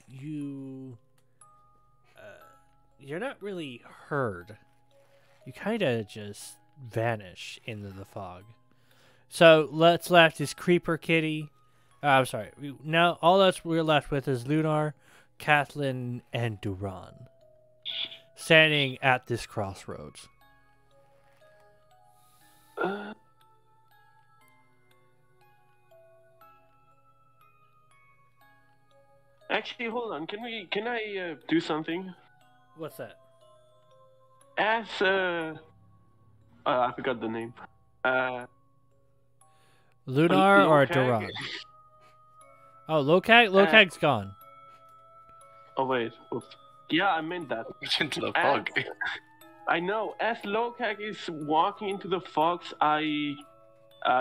Speaker 2: you're not really heard. You kind of just vanish into the fog. So what's left is Creeper Kitty. I'm sorry. Now all that's we're left with is Lunar, Kathleen, and Duran, standing at this crossroads.
Speaker 5: Actually, hold on. Can I do something?
Speaker 2: What's that?
Speaker 5: As I forgot the name.
Speaker 2: Lunar or
Speaker 5: Lokag?
Speaker 2: Duran? Oh, Lokag? Lokag's gone.
Speaker 5: Oh wait. Oops. Yeah, I meant that.
Speaker 1: Into the fog.
Speaker 5: I know. As Lokag is walking into the fogs, I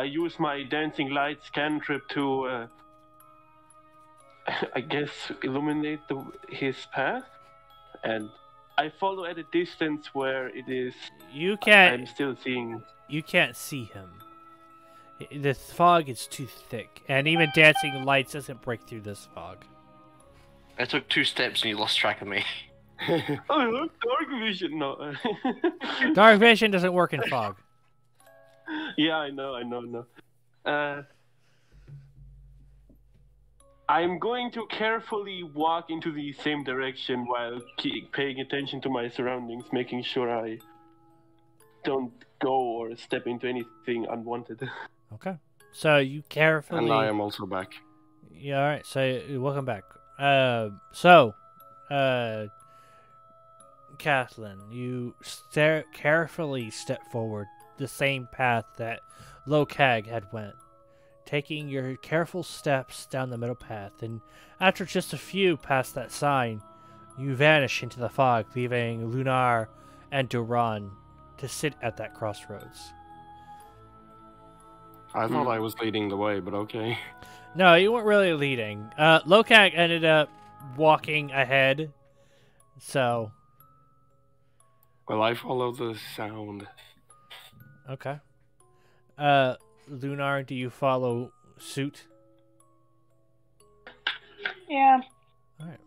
Speaker 5: use my dancing lights cantrip to, I guess, illuminate his path, and I follow at a distance where it is.
Speaker 2: You can't.
Speaker 5: I'm still seeing.
Speaker 2: You can't see him. The fog is too thick, and even dancing lights doesn't break through this fog.
Speaker 1: I took 2 steps and you lost track of me.
Speaker 5: Oh, look, dark vision. No.
Speaker 2: Dark vision doesn't work in fog.
Speaker 5: Yeah, I know. I'm going to carefully walk into the same direction while paying attention to my surroundings, making sure I don't go or step into anything unwanted.
Speaker 2: Okay. So you carefully.
Speaker 3: And I am also back.
Speaker 2: Yeah. All right. So welcome back. Kathleen, you carefully step forward the same path that Lokag had went, taking your careful steps down the middle path, and after just a few past that sign, you vanish into the fog, leaving Lunar and Duran to sit at that crossroads.
Speaker 3: I thought I was leading the way, but okay.
Speaker 2: No, you weren't really leading. Lokag ended up walking ahead, so...
Speaker 3: Well, I follow the sound.
Speaker 2: Okay. Lunar, do you follow suit?
Speaker 4: Yeah.
Speaker 2: Alright.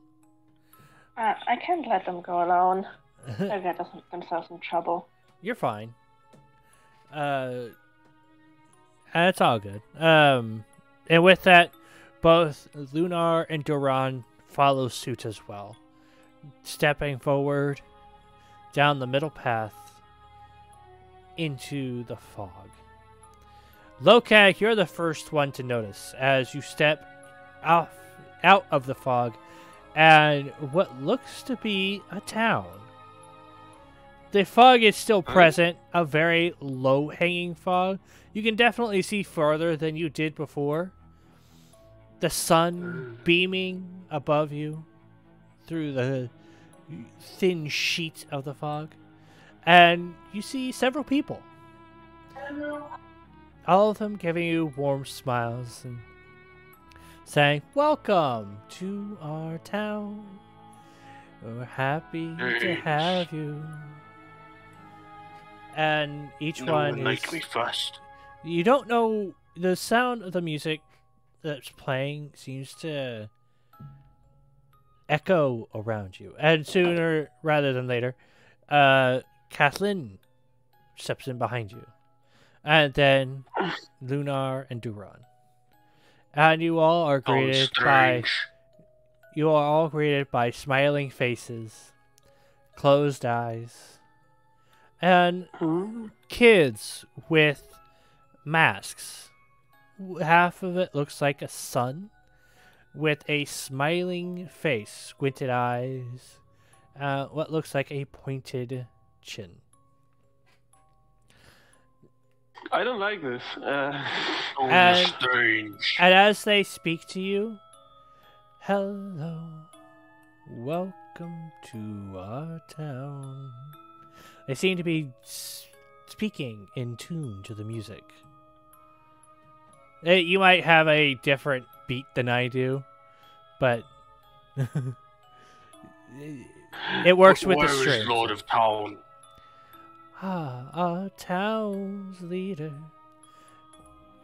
Speaker 4: I can't let them go alone. They'll get themselves in trouble.
Speaker 2: You're fine. It's all good. And with that, both Lunar and Duran follow suit as well, stepping forward down the middle path into the fog. Lokag, you're the first one to notice as you step out of the fog and what looks to be a town. The fog is still present, a very low-hanging fog. You can definitely see farther than you did before. The sun beaming above you through the thin sheet of the fog. And you see several people. All of them giving you warm smiles and saying, "Welcome to our town. We're happy to have you." And each one
Speaker 1: like
Speaker 2: is...
Speaker 1: me first.
Speaker 2: You don't know... The sound of the music that's playing seems to echo around you. And sooner rather than later, Kathleen steps in behind you. And then Lunar and Duran. And you all are greeted by... You are all greeted by smiling faces, closed eyes, and kids with masks. Half of it looks like a sun with a smiling face, squinted eyes, what looks like a pointed chin.
Speaker 5: I don't like this.
Speaker 2: And-
Speaker 1: Strange.
Speaker 2: And as they speak to you, "Hello, welcome to our town." They seem to be speaking in tune to the music. You might have a different beat than I do, but it works with the
Speaker 1: Where is
Speaker 2: strings.
Speaker 1: Lord of Town?
Speaker 2: Our town's leader.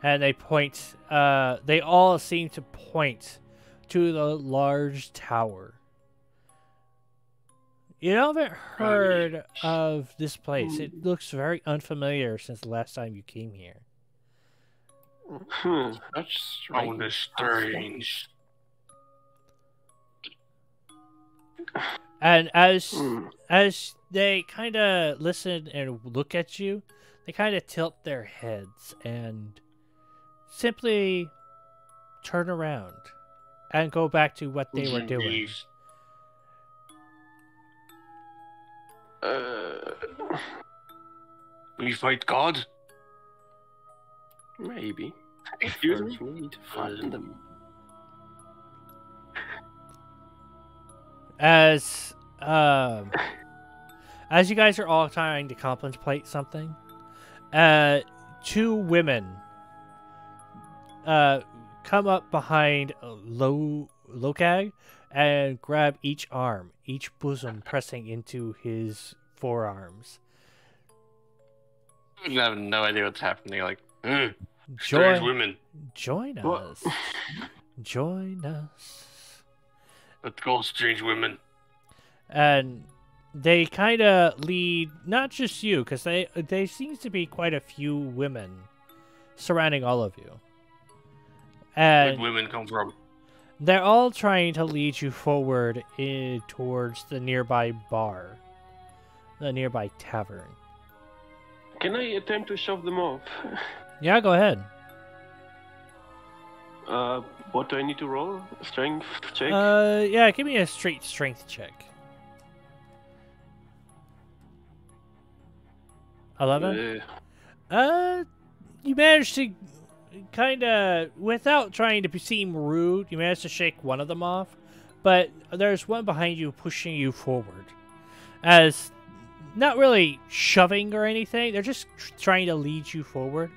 Speaker 2: And they point, they all seem to point to the large tower. You haven't heard of this place. It looks very unfamiliar since the last time you came here.
Speaker 3: That's
Speaker 1: Sound is strange.
Speaker 2: And as they kind of listen and look at you, they kind of tilt their heads and simply turn around and go back to what they were doing.
Speaker 1: We fight God?
Speaker 3: Maybe.
Speaker 5: Excuse me?
Speaker 3: First we need to find them.
Speaker 2: As you guys are all trying to contemplate something, two women come up behind Lokag and grab each arm, each bosom pressing into his forearms.
Speaker 1: I have no idea what's happening. Like, strange women.
Speaker 2: Join
Speaker 5: What?
Speaker 2: us. Join us.
Speaker 1: Let's go, strange women.
Speaker 2: And they kind of lead not just you, because there seems to be quite a few women surrounding all of you.
Speaker 1: Where'd
Speaker 2: And
Speaker 1: women come from?
Speaker 2: They're all trying to lead you forward towards the nearby bar, the nearby tavern.
Speaker 5: Can I attempt to shove them off?
Speaker 2: Yeah, go ahead.
Speaker 5: What do I need to roll? Strength check?
Speaker 2: Yeah, give me a straight strength check. 11? You managed to kind of, without trying to seem rude, you managed to shake one of them off, but there's one behind you pushing you forward. As, not really shoving or anything, they're just trying to lead you forward.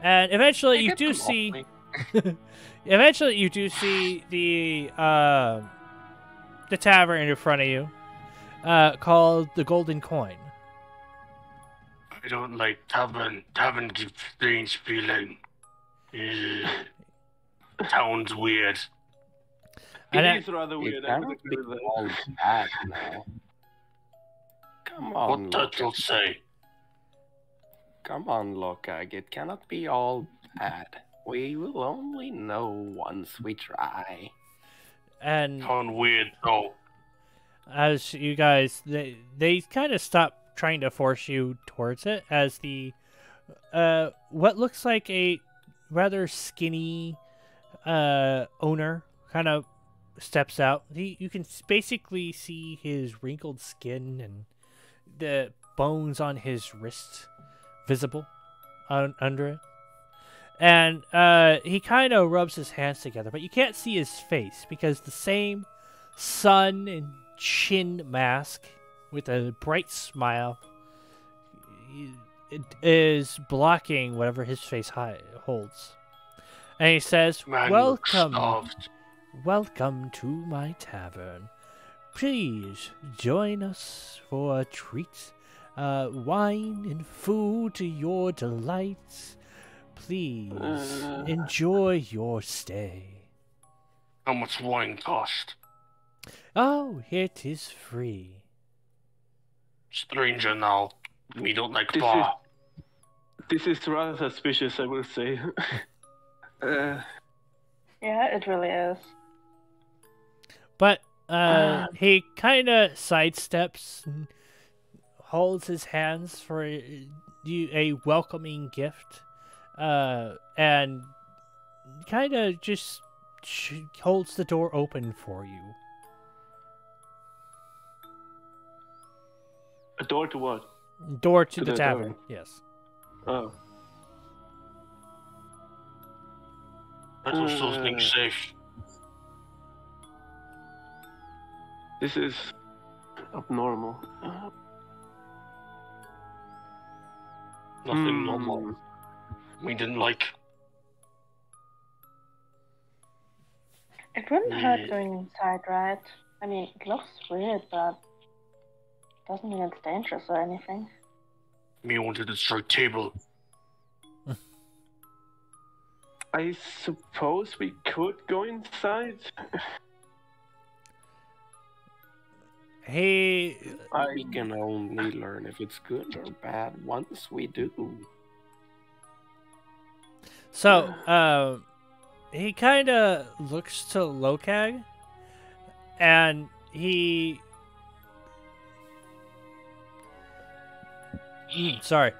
Speaker 2: And eventually you do see... Eventually, you do see the tavern in front of you, called the Golden Coin.
Speaker 6: I don't like tavern. Tavern gives strange feeling. Sounds weird.
Speaker 5: It is rather weird.
Speaker 3: It cannot be all bad now. Come on,
Speaker 6: What turtle say?
Speaker 3: Come on, Lokag. It cannot be all bad. We will only know once we try.
Speaker 2: And
Speaker 6: Sound weird though.
Speaker 2: as you guys, they kind of stop trying to force you towards it, as the what looks like a rather skinny owner kind of steps out. You can basically see his wrinkled skin and the bones on his wrist visible under it. And he kind of rubs his hands together, but you can't see his face because the same sun and chin mask with a bright smile is blocking whatever his face holds. And he says,
Speaker 6: Man looks
Speaker 2: "Welcome,
Speaker 6: starved.
Speaker 2: welcome to my tavern. Please join us for a treat. Wine and food to your delights. Please enjoy your stay."
Speaker 6: How much wine cost?
Speaker 2: Oh, it is free.
Speaker 6: Stranger now. We don't like
Speaker 5: This
Speaker 6: bar.
Speaker 5: This is rather suspicious, I will say.
Speaker 4: Yeah, it really is.
Speaker 2: But he kind of sidesteps and holds his hands for you a welcoming gift, and kind of just holds the door open for you.
Speaker 5: A door to what?
Speaker 2: Door to
Speaker 5: To
Speaker 2: the
Speaker 5: the
Speaker 2: tavern.
Speaker 5: tavern.
Speaker 2: Yes.
Speaker 5: Oh.
Speaker 6: That was something safe.
Speaker 5: This is abnormal.
Speaker 6: Nothing normal. We didn't like.
Speaker 4: It wouldn't hurt
Speaker 6: Yeah.
Speaker 4: going inside, right? I mean, it looks weird, but doesn't mean it's dangerous or anything.
Speaker 6: Me wanted to strike table.
Speaker 5: I suppose we could go inside.
Speaker 2: He
Speaker 3: We can only learn if it's good or bad once we do.
Speaker 2: So, he kind of looks to Lokag, and he... Sorry.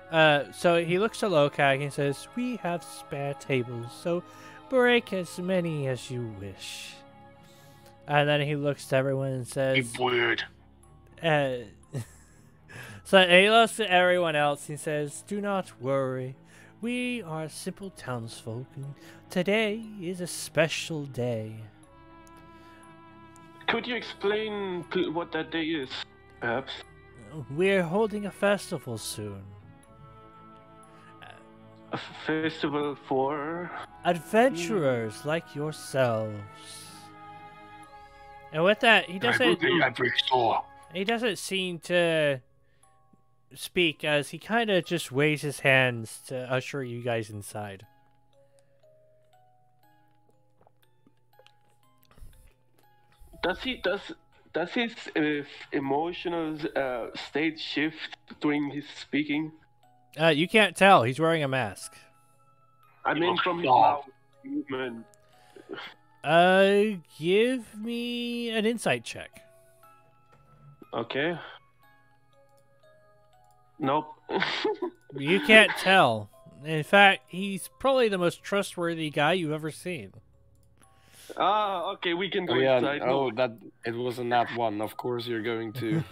Speaker 2: So he looks to Lokag and says, "We have spare tables, so break as many as you wish." And then he looks to everyone and says,
Speaker 6: Be weird.
Speaker 2: so he looks to everyone else and says, "Do not worry. We are simple townsfolk, and today is a special day."
Speaker 5: Could you explain what that day is, perhaps?
Speaker 2: We're holding a festival soon.
Speaker 5: A festival for...
Speaker 2: Adventurers like yourselves. And with that, he doesn't
Speaker 6: I break store.
Speaker 2: he doesn't seem to speak, as he kind of just waves his hands to usher you guys inside.
Speaker 5: Does his emotional state shift during his speaking?
Speaker 2: You can't tell. He's wearing a mask.
Speaker 5: I mean,
Speaker 6: looks
Speaker 5: from his
Speaker 6: soft.
Speaker 5: mouth movement.
Speaker 2: Give me an insight check.
Speaker 5: Okay. Nope.
Speaker 2: You can't tell. In fact, he's probably the most trustworthy guy you've ever seen.
Speaker 5: Okay, we can go
Speaker 3: Oh yeah,
Speaker 5: inside.
Speaker 3: oh that it was a nat one. Of course you're going to.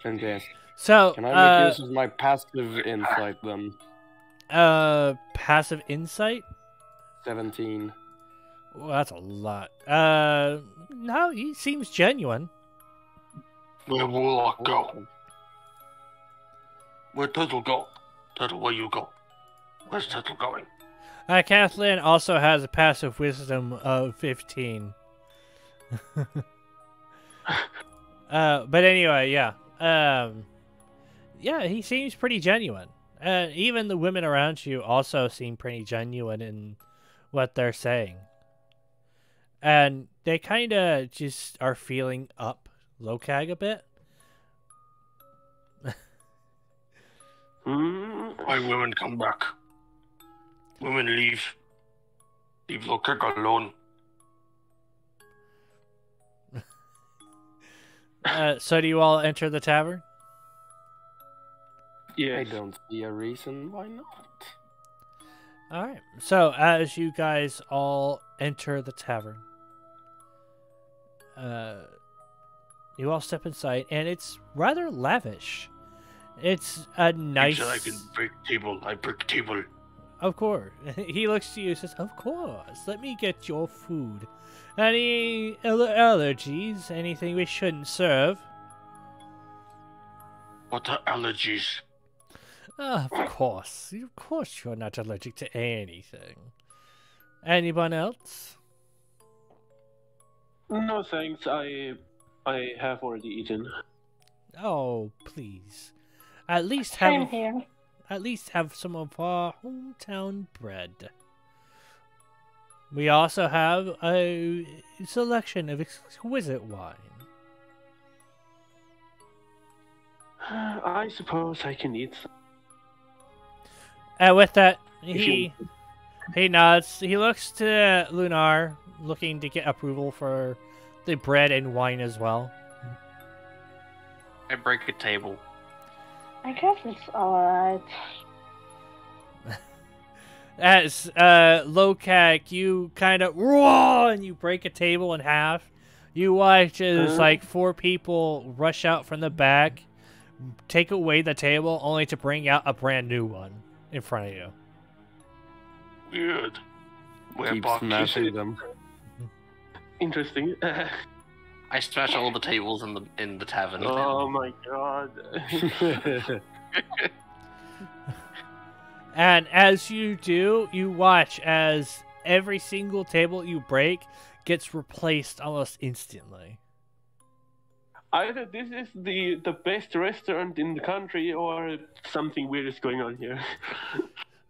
Speaker 3: Fantastic.
Speaker 2: So,
Speaker 3: Can I make use of my passive insight then?
Speaker 2: passive insight?
Speaker 3: 17.
Speaker 2: Well, that's a lot. No, he seems genuine.
Speaker 6: Where will I go? Where Turtle go? Turtle, where you go? Where's Turtle going?
Speaker 2: Kathleen also has a passive wisdom of 15. But anyway, yeah. Yeah, he seems pretty genuine. Even the women around you also seem pretty genuine in what they're saying. And they kind of just are feeling up Lokag a bit.
Speaker 6: Why women come back? Women leave. Leave Lokag alone.
Speaker 2: So do you all enter the tavern?
Speaker 5: Yes.
Speaker 3: I don't see a reason why not.
Speaker 2: Alright, so as you guys all enter the tavern, you all step inside, and it's rather lavish. It's a nice...
Speaker 6: He said I can break table. I break table.
Speaker 2: Of course. He looks to you and says, of course, let me get your food. Any allergies? Anything we shouldn't serve?
Speaker 6: What are allergies?
Speaker 2: Of course you're not allergic to anything. Anyone else?
Speaker 5: No thanks. I have already eaten.
Speaker 2: Oh, please. At least
Speaker 4: Same
Speaker 2: have
Speaker 4: here.
Speaker 2: some of our hometown bread. We also have a selection of exquisite wine.
Speaker 5: I suppose I can eat some.
Speaker 2: With that, he nods. He looks to Lunar, looking to get approval for the bread and wine as well.
Speaker 1: I break a table.
Speaker 4: I guess it's alright.
Speaker 2: As Lokak, you kind of roar and you break a table in half. You watch as like 4 people rush out from the back, take away the table, only to bring out a brand new one in front of you.
Speaker 6: Weird. Where
Speaker 3: Keep
Speaker 6: Bach
Speaker 3: smashing
Speaker 6: is.
Speaker 3: them.
Speaker 5: Interesting.
Speaker 1: I smash all the tables in the tavern.
Speaker 5: Oh my god.
Speaker 2: And as you do, you watch as every single table you break gets replaced almost instantly.
Speaker 5: Either this is the best restaurant in the country, or something weird is going on here.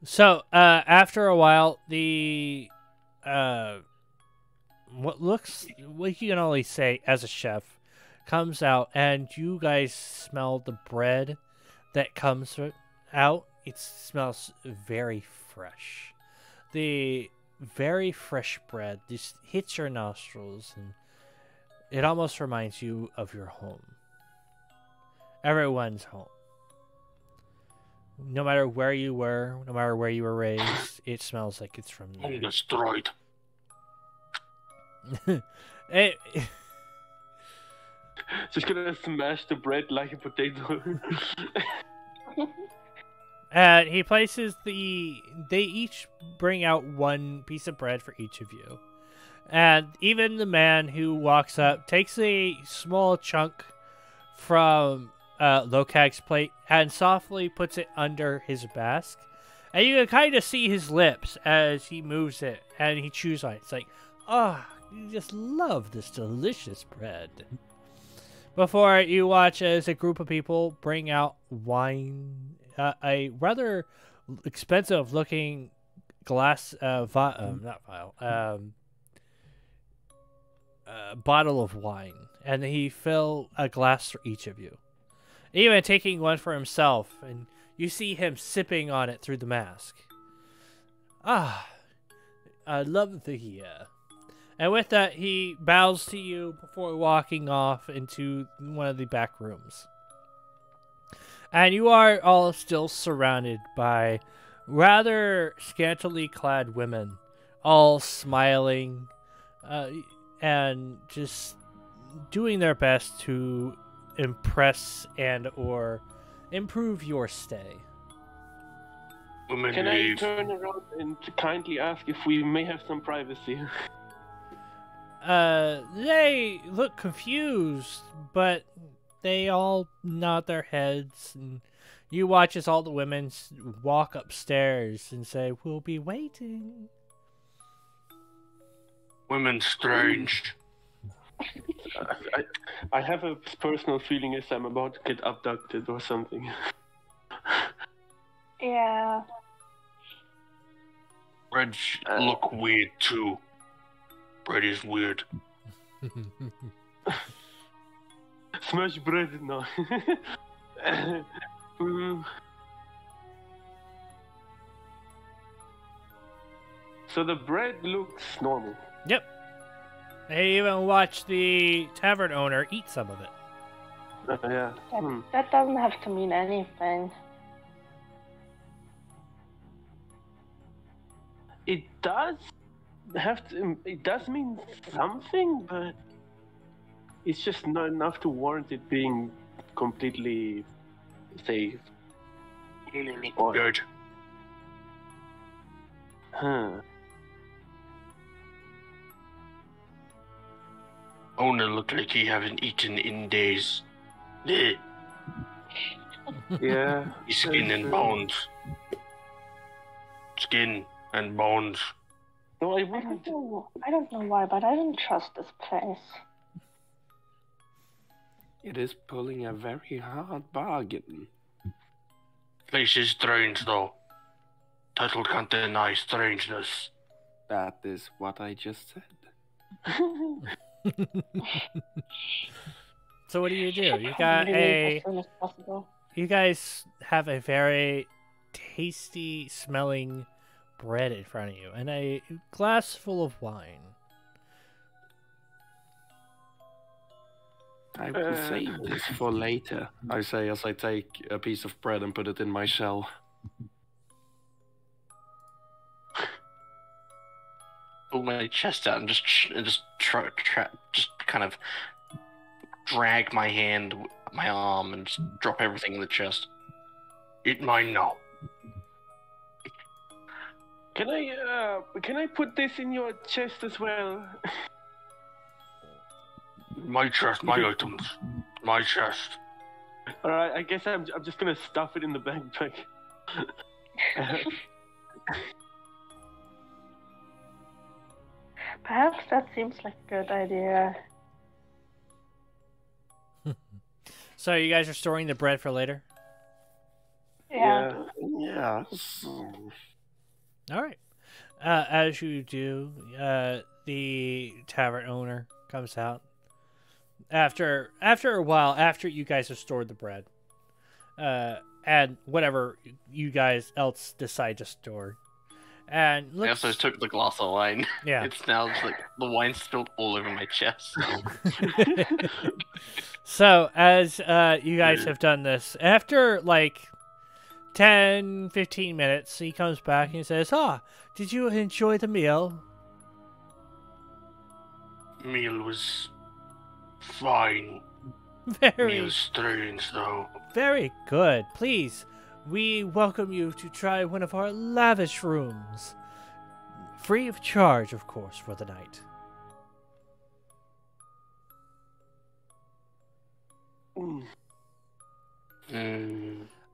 Speaker 2: So, after a while, the what you can only say as a chef comes out, and you guys smell the bread that comes out. It smells very fresh. The very fresh bread just hits your nostrils, and it almost reminds you of your home. Everyone's home. No matter where you were, no matter where you were raised, it smells like it's from
Speaker 6: I'm
Speaker 2: there.
Speaker 6: destroyed.
Speaker 2: It,
Speaker 5: Just gonna smash the bread like a potato.
Speaker 2: and he places they each bring out one piece of bread for each of you. And even the man who walks up takes a small chunk from Lokag's plate and softly puts it under his mask. And you can kind of see his lips as he moves it and he chews on it. It's like, you just love this delicious bread. Before you watch as a group of people bring out wine, a rather expensive looking glass, bottle of wine, and he fill a glass for each of you, even taking one for himself, and you see him sipping on it through the mask. love the year. And with that, he bows to you before walking off into one of the back rooms. And you are all still surrounded by rather scantily clad women, all smiling and just doing their best to impress and or improve your stay.
Speaker 6: Women
Speaker 5: Can I
Speaker 6: leave.
Speaker 5: turn around and kindly ask if we may have some privacy?
Speaker 2: They look confused, but they all nod their heads, and you watch as all the women walk upstairs and say, "We'll be waiting."
Speaker 6: Women strange.
Speaker 5: I have a personal feeling as I'm about to get abducted or something.
Speaker 4: Yeah.
Speaker 6: Reds look weird too. Bread is weird.
Speaker 5: Smash bread, no. So the bread looks normal.
Speaker 2: Yep. They even watch the tavern owner eat some of it.
Speaker 5: Yeah.
Speaker 4: That doesn't have to mean anything.
Speaker 5: It does have to. It does mean something, but it's just not enough to warrant it being completely safe. Or-
Speaker 6: Good.
Speaker 5: Huh.
Speaker 6: Owner look like he haven't eaten in days. Bleh.
Speaker 5: Yeah.
Speaker 6: His skin and bones. Skin and bones.
Speaker 5: No, I
Speaker 4: I
Speaker 5: wouldn't.
Speaker 4: don't know why, but I don't trust this place.
Speaker 3: It is pulling a very hard bargain.
Speaker 6: Place is strange though. Title can't deny strangeness.
Speaker 3: That is what I just said.
Speaker 2: So what do? You
Speaker 4: Probably
Speaker 2: got
Speaker 4: leave as soon as possible.
Speaker 2: You guys have a very tasty smelling bread in front of you and a glass full of wine.
Speaker 3: I will save this for later, I say as I take a piece of bread and put it in my shell.
Speaker 1: Pull my chest out and just kind of drag my hand, my arm, and just drop everything in the chest.
Speaker 6: Eat mine now.
Speaker 5: Can I put this in your chest as well?
Speaker 6: My chest, my items. My chest.
Speaker 5: All right. I guess I'm just gonna stuff it in the backpack.
Speaker 4: Perhaps that seems like a good idea.
Speaker 2: So you guys are storing the bread for later?
Speaker 4: Yeah.
Speaker 3: Yes.
Speaker 2: All right. As you do, the tavern owner comes out. After a while, after you guys have stored the bread, and whatever you guys else decide to store, and
Speaker 1: I also took the glass of wine.
Speaker 2: yeah.
Speaker 1: It's now just like the wine's spilled all over my chest.
Speaker 2: So as you guys have done this, after like 10-15 minutes, he comes back and he says, did you enjoy the meal?
Speaker 6: Meal was fine.
Speaker 2: Very,
Speaker 6: Meal strange though.
Speaker 2: very good. Please, we welcome you to try one of our lavish rooms. Free of charge, of course, for the night.
Speaker 6: Mm.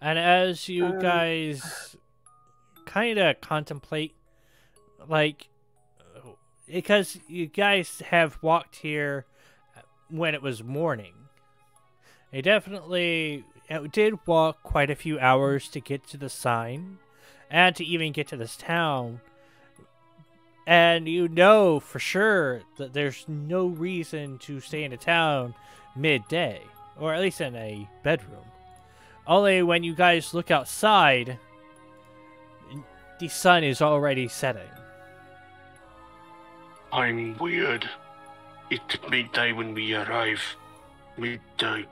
Speaker 2: And as you guys kind of contemplate, like, because you guys have walked here when it was morning, you definitely did walk quite a few hours to get to the sign and to even get to this town. And you know for sure that there's no reason to stay in a town midday, or at least in a bedroom. Only when you guys look outside, the sun is already setting.
Speaker 6: I'm weird. It's midday when we arrive. Midday,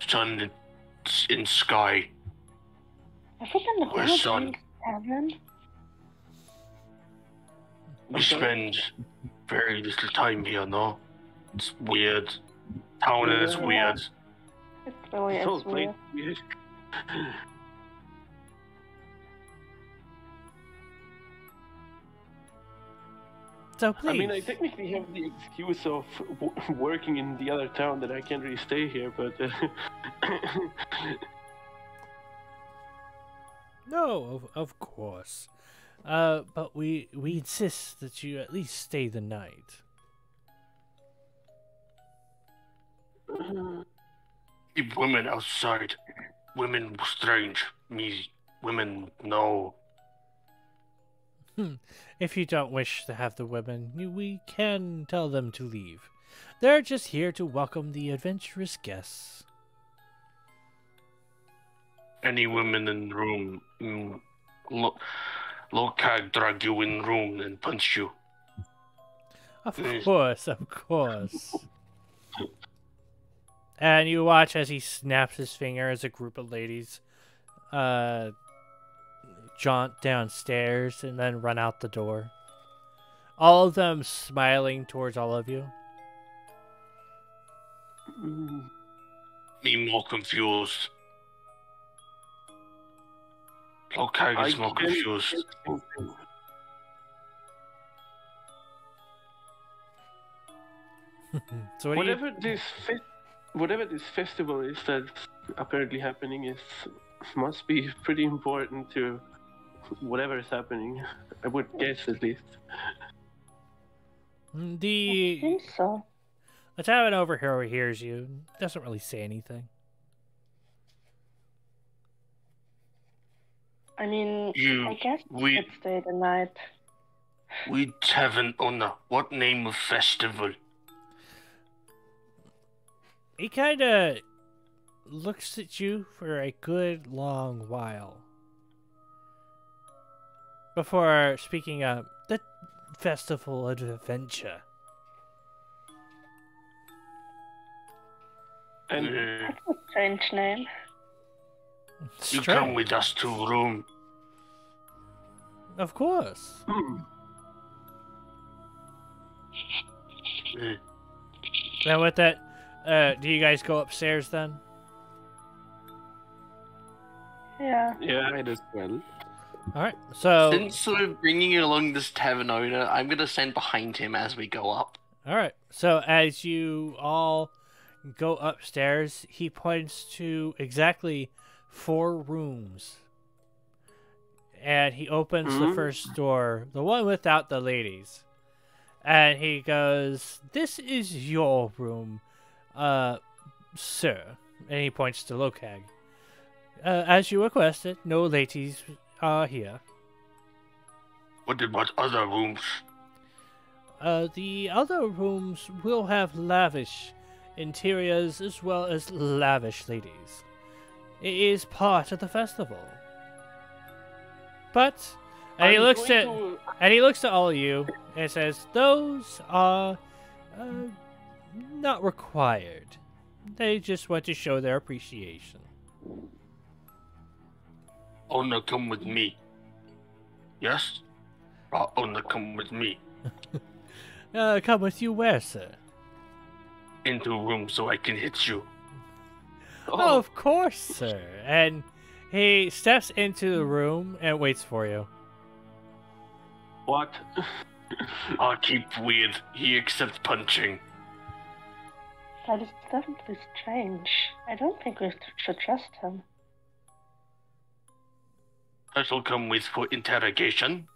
Speaker 6: sun in sky.
Speaker 4: Have we been to
Speaker 6: Where's sun?
Speaker 4: Valentine's Tavern?
Speaker 6: We spend very little time here, no? It's weird. Town is
Speaker 5: Yeah.
Speaker 6: weird.
Speaker 4: It really
Speaker 5: It's all
Speaker 4: is
Speaker 5: played
Speaker 4: weird.
Speaker 5: weird.
Speaker 2: So please.
Speaker 5: I mean, I technically have the excuse of working in the other town that I can't really stay here, but
Speaker 2: No, of course. But we insist that you at least stay the night.
Speaker 6: Keep women outside. Women strange. Me, women, no.
Speaker 2: If you don't wish to have the women, we can tell them to leave. They're just here to welcome the adventurous guests.
Speaker 6: Any women in the room, Lokag drag you in room and punch you.
Speaker 2: Of
Speaker 6: Yes.
Speaker 2: course, of course. And you watch as he snaps his finger as a group of ladies jaunt downstairs and then run out the door. All of them smiling towards all of you.
Speaker 6: Me more confused. Lokag is more confused.
Speaker 2: So what do you...
Speaker 5: Whatever this festival is that's apparently happening must be pretty important to whatever is happening. I would guess, at least.
Speaker 4: I
Speaker 2: The
Speaker 4: think so.
Speaker 2: tavern over here overhears you. Doesn't really say anything.
Speaker 4: I mean,
Speaker 6: You-
Speaker 4: I guess
Speaker 6: we-
Speaker 4: it's stay the night.
Speaker 6: We tavern owner. What name of festival?
Speaker 2: He kind of looks at you for a good long while before speaking up. The Festival of Adventure.
Speaker 5: And
Speaker 4: That's a strange name.
Speaker 6: You come with us to room.
Speaker 2: Of course.
Speaker 6: Uh,
Speaker 2: Now with that, do you guys go upstairs then?
Speaker 4: Yeah.
Speaker 5: yeah,
Speaker 3: Might as well.
Speaker 2: All right. So
Speaker 1: Since we're bringing along this tavern owner, I'm gonna stand behind him as we go up.
Speaker 2: all right. So as you all go upstairs, he points to exactly 4 rooms. And he opens the first door, the one without the ladies. And he goes, "This is your room, sir." And he points to Lokag. As you requested, no ladies are here.
Speaker 6: what about other rooms?
Speaker 2: The other rooms will have lavish interiors as well as lavish ladies. It is part of the festival. But, and he
Speaker 5: I'm
Speaker 2: looks
Speaker 5: going
Speaker 2: at
Speaker 5: to-
Speaker 2: and he looks at all of you and says, "Those are not required. They just want to show their appreciation."
Speaker 6: Owner, come with me. Yes? Owner, come with me.
Speaker 2: Come with you where, sir?
Speaker 6: Into room so I can hit you.
Speaker 2: Oh, of course, sir. And he steps into the room and waits for you.
Speaker 5: What?
Speaker 6: I'll keep weird. He accepts punching.
Speaker 4: That is definitely strange. I don't think we should trust him.
Speaker 6: I shall come with for interrogation.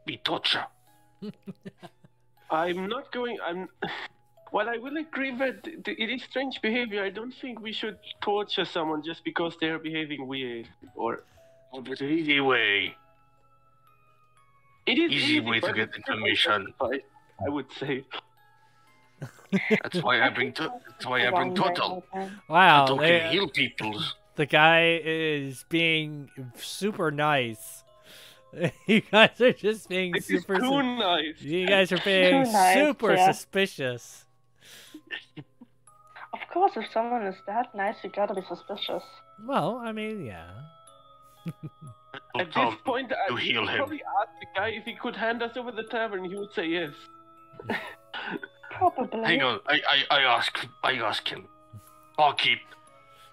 Speaker 6: Be torture.
Speaker 5: I'm not going. While I will agree that it is strange behavior, I don't think we should torture someone just because they are behaving weird. Or
Speaker 6: Oh, but easy way.
Speaker 5: it is
Speaker 6: Easy way to
Speaker 5: but
Speaker 6: get
Speaker 5: it's still
Speaker 6: information.
Speaker 5: unjustified, I would say.
Speaker 6: That's why I bring. That's why I bring
Speaker 4: Wrong way
Speaker 6: total.
Speaker 4: all the time.
Speaker 2: Wow,
Speaker 6: Total
Speaker 2: they-
Speaker 6: can heal people.
Speaker 2: the guy is being super nice. You guys are just being
Speaker 5: This is
Speaker 2: super.
Speaker 5: too nice.
Speaker 2: You guys are being
Speaker 4: Too nice,
Speaker 2: super
Speaker 4: yeah.
Speaker 2: suspicious.
Speaker 4: Of course, if someone is that nice, you gotta be suspicious.
Speaker 2: Well, I mean, yeah.
Speaker 5: At
Speaker 6: Tom,
Speaker 5: this point,
Speaker 6: you
Speaker 5: I
Speaker 6: heal
Speaker 5: would
Speaker 6: him.
Speaker 5: probably ask the guy if he could hand us over the tavern. He would say yes.
Speaker 4: Probably.
Speaker 6: Hang on, I ask him. Barkeep,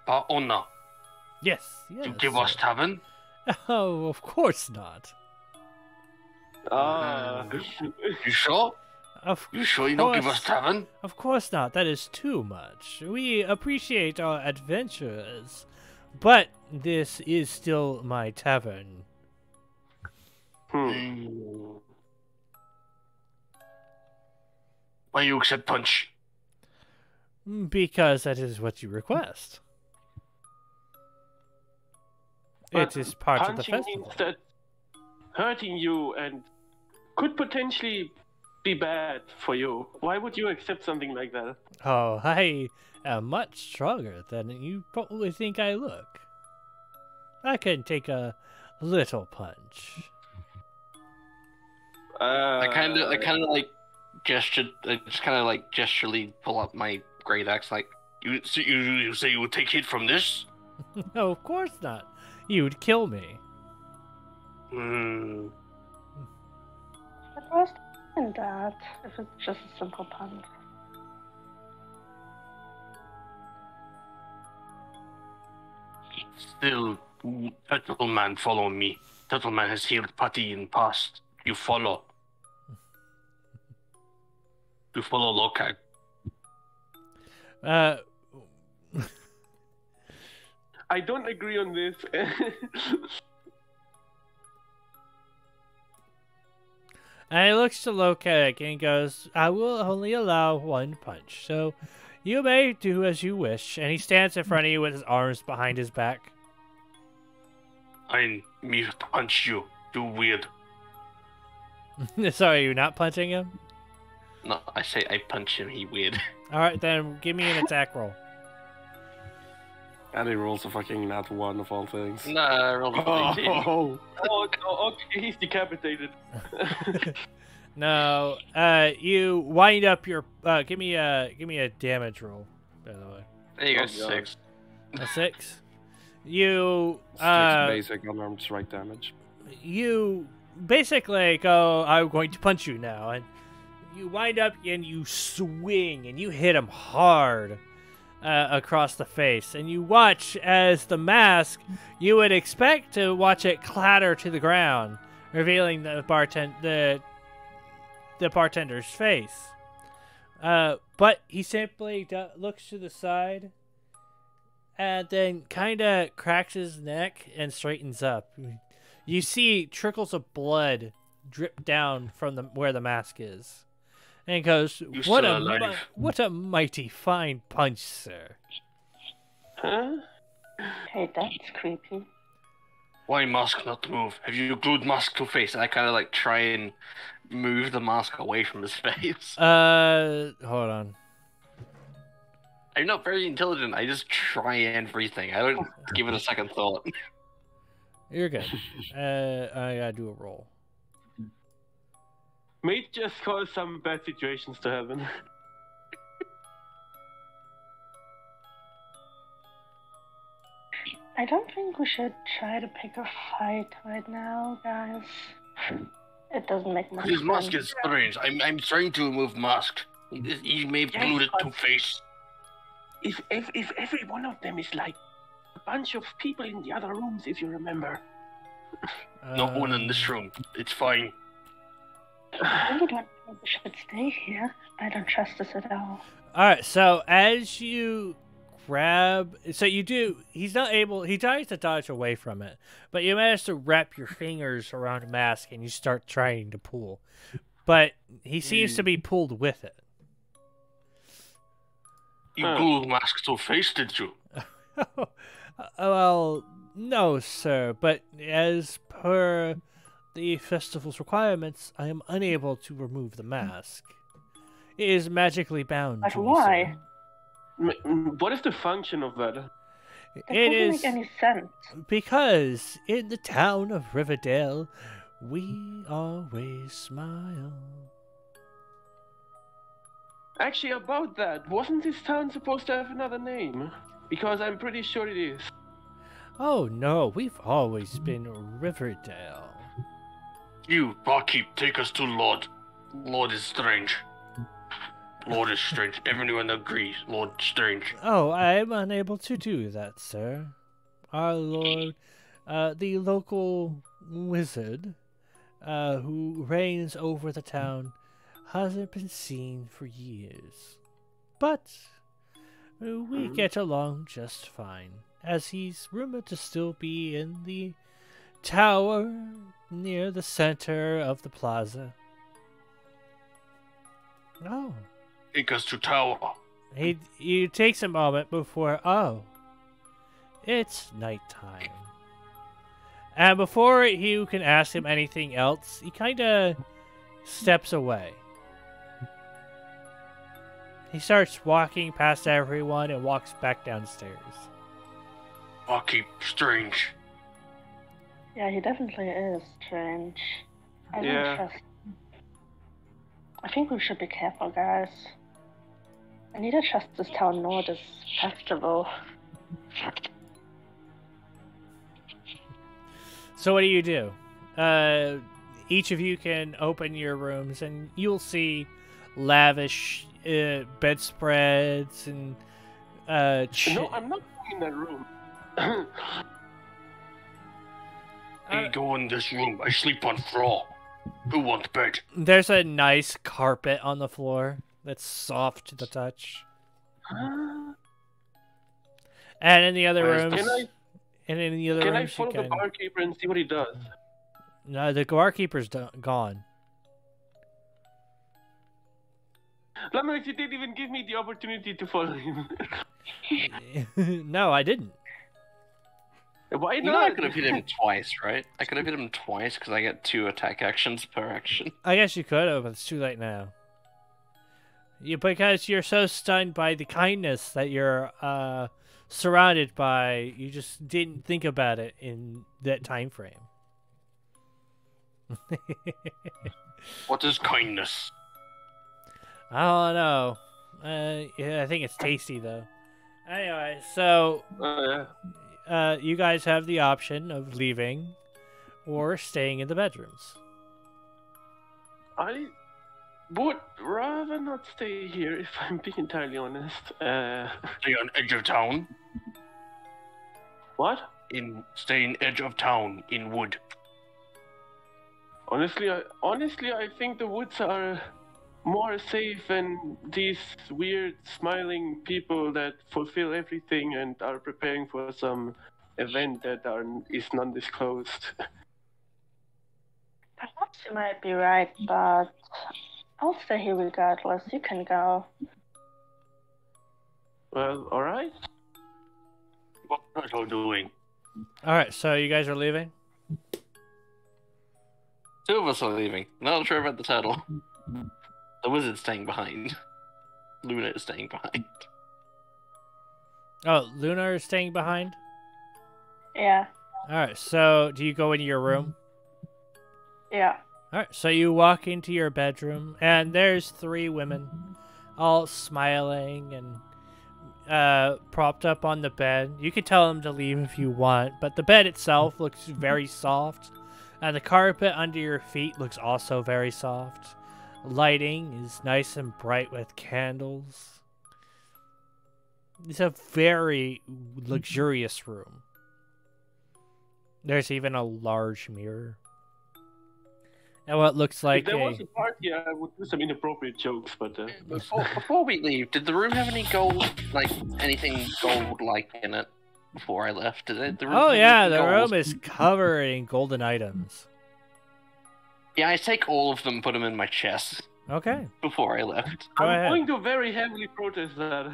Speaker 6: bar owner,
Speaker 2: Yes. Yes.
Speaker 6: you give us tavern?
Speaker 2: Oh, of course not.
Speaker 6: You sure?
Speaker 2: Of
Speaker 6: You sure you don't give us
Speaker 2: course-
Speaker 6: tavern?
Speaker 2: Of course not. That is too much. We appreciate our adventurers, but this is still my tavern.
Speaker 6: Why you accept punch?
Speaker 2: Because that is what you request. It is part of the
Speaker 5: Punching
Speaker 2: festival.
Speaker 5: means that hurting you and could potentially be bad for you. Why would you accept something like that?
Speaker 2: Oh, I am much stronger than you probably think I look. I can take a little punch.
Speaker 1: I kind of like gestured, just kind of like gesturally pull up my great axe, like,
Speaker 6: You say you would take hit from this?
Speaker 2: No, of course not. You would kill me.
Speaker 6: Hmm.
Speaker 4: But what's in that if it's just a simple punch?
Speaker 6: Still, Turtle Man, follow me. Turtle Man has healed Patty in past. You follow. You follow Lokag.
Speaker 5: I don't agree on this.
Speaker 2: And he looks to Lokek and goes, I will only allow one punch, so you may do as you wish. And he stands in front of you with his arms behind his back.
Speaker 6: Me punch you. You weird.
Speaker 2: Sorry, you're not punching him?
Speaker 1: no, I say I punch him, he weird.
Speaker 2: Alright, then give me an attack roll.
Speaker 3: And he rolls a fucking nat 1 of all things.
Speaker 1: Nah, roll a 18.
Speaker 3: Oh,
Speaker 5: oh, okay, he's decapitated.
Speaker 2: No, you wind up your give me a damage roll, by the way.
Speaker 1: There you go,
Speaker 3: Oh, God.
Speaker 1: 6.
Speaker 2: A 6. You
Speaker 3: 6 basic unarmed strike damage.
Speaker 2: you basically go, I'm going to punch you now, and you wind up and you swing and you hit him hard across the face, and you watch as the mask, you would expect to watch it clatter to the ground, revealing the bartender's face. But he simply looks to the side and then kind of cracks his neck and straightens up. You see trickles of blood drip down from where the mask is. And he goes,
Speaker 6: You
Speaker 2: what
Speaker 6: still
Speaker 2: a,
Speaker 6: alive?"
Speaker 2: what a mighty fine punch, sir.
Speaker 5: Huh?
Speaker 4: Hey, that's creepy.
Speaker 6: Why mask not move? Have you glued mask to face?
Speaker 1: I kind of like try and move the mask away from his face.
Speaker 2: Hold on.
Speaker 1: I'm not very intelligent. I just try everything. I don't give it a second thought.
Speaker 2: You're good. I gotta do a roll.
Speaker 5: May just cause some bad situations to happen.
Speaker 4: I don't think we should try to pick a fight right now, guys. It doesn't make much
Speaker 6: His mask
Speaker 4: sense.
Speaker 6: is strange. I'm trying to remove mask. He may have glued it to face.
Speaker 5: If every one of them is like a bunch of people in the other rooms, if you remember.
Speaker 6: No one in this room. It's fine.
Speaker 4: I really don't think we should stay here. I don't trust this at all.
Speaker 2: Alright, so as you grab... So you do... He's not able... He tries to dodge away from it. But you manage to wrap your fingers around a mask and you start trying to pull. But he seems to be pulled with it.
Speaker 6: You glued mask to face, did you?
Speaker 2: Well, no, sir. But as per the festival's requirements, I am unable to remove the mask. It is magically bound
Speaker 4: But
Speaker 2: to me,
Speaker 4: why?
Speaker 2: sir.
Speaker 5: What is the function of that?
Speaker 4: That
Speaker 2: It
Speaker 4: doesn't
Speaker 2: is
Speaker 4: make any sense.
Speaker 2: because in the town of Riverdale, We always smile.
Speaker 5: Actually, about that, wasn't this town supposed to have another name? Because I'm pretty sure it is.
Speaker 2: Oh no, we've always been Riverdale.
Speaker 6: You, barkeep, take us to Lord. Lord is strange. Lord is strange. Everyone agrees. Lord strange.
Speaker 2: Oh, I'm unable to do that, sir. Our lord, the local wizard, who reigns over the town, hasn't been seen for years. But we get along just fine, as he's rumored to still be in the tower near the center of the plaza. Oh.
Speaker 6: Take us to tower.
Speaker 2: He takes a moment before, oh, it's nighttime. And before you can ask him anything else, he kind of steps away. He starts walking past everyone and walks back downstairs.
Speaker 6: Barkeep, strange.
Speaker 4: Yeah, he definitely is strange. I don't
Speaker 5: Yeah.
Speaker 4: trust him. I think we should be careful, guys. I need to trust this town nor this festival.
Speaker 2: So what do? Each of you can open your rooms, and you'll see lavish bedspreads and
Speaker 5: No, I'm not going in that room.
Speaker 6: I go in this room. I sleep on floor. Who wants bed?
Speaker 2: There's a nice carpet on the floor that's soft to the touch. And in the other rooms,
Speaker 5: Can I follow the barkeeper and see what he does?
Speaker 2: No, the barkeeper's gone.
Speaker 5: Lemon, you didn't even give me the opportunity to follow him.
Speaker 2: No, I didn't.
Speaker 5: Why
Speaker 1: You know I
Speaker 5: not?
Speaker 1: could have hit him twice, right? I could have hit him twice because I get 2 attack actions per action.
Speaker 2: I guess you could have, but it's too late now. Because you're so stunned by the kindness that you're surrounded by, you just didn't think about it in that time frame.
Speaker 6: What is kindness?
Speaker 2: I don't know. Yeah, I think it's tasty though. Anyway, so
Speaker 5: Yeah.
Speaker 2: you guys have the option of leaving or staying in the bedrooms.
Speaker 5: I would rather not stay here, if I'm being entirely honest.
Speaker 6: Stay on edge of town.
Speaker 5: What?
Speaker 6: Stay in edge of town in wood.
Speaker 5: Honestly, I think the woods are more safe than these weird smiling people that fulfill everything and are preparing for some event that is non-disclosed.
Speaker 4: Perhaps you might be right, but I'll stay here regardless. You can go.
Speaker 5: Well, alright.
Speaker 6: What are you doing?
Speaker 2: All right, so you guys are leaving.
Speaker 1: 2 of us are leaving. Not sure about the turtle. The wizard's staying behind. Luna is staying behind.
Speaker 2: Oh, Luna is staying behind.
Speaker 4: Yeah.
Speaker 2: All right, so do you go into your room?
Speaker 4: Yeah.
Speaker 2: All right, so you walk into your bedroom, and there's 3 women, all smiling and propped up on the bed. You can tell them to leave if you want, but the bed itself looks very soft, and the carpet under your feet looks also very soft. Lighting is nice and bright with candles. It's a very luxurious room. There's even a large mirror. And what looks like
Speaker 5: If there was a party, I would do some inappropriate jokes, but...
Speaker 1: Before we leave, did the room have any gold, like, anything gold-like in it before I left? Did it, the room
Speaker 2: Oh
Speaker 1: have
Speaker 2: yeah,
Speaker 1: any
Speaker 2: the
Speaker 1: gold?
Speaker 2: room is covered in golden items.
Speaker 1: Yeah, I take all of them, put them in my chest
Speaker 2: Okay.
Speaker 1: before I left.
Speaker 2: Go
Speaker 5: I'm
Speaker 2: ahead.
Speaker 5: going to very heavily protest that.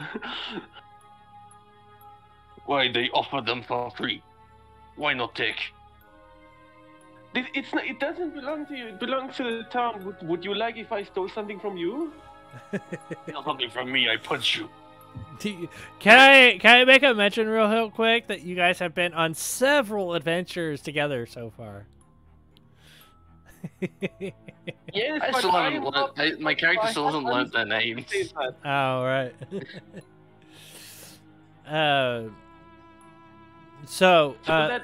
Speaker 6: Why they offer them for free? Why not take?
Speaker 5: It's not, it doesn't belong to you, it belongs to the town. Would you like if I stole something from you?
Speaker 6: Steal something from me, I punch you.
Speaker 2: Can I make a mention real quick that you guys have been on several adventures together so far?
Speaker 5: Yes,
Speaker 1: I
Speaker 5: but
Speaker 1: still
Speaker 5: I
Speaker 1: haven't
Speaker 5: am
Speaker 1: learned.
Speaker 5: not-
Speaker 1: My character still hasn't
Speaker 5: I
Speaker 1: learned their
Speaker 5: understand
Speaker 1: names.
Speaker 5: what you said.
Speaker 2: Oh, right. So,
Speaker 5: So that.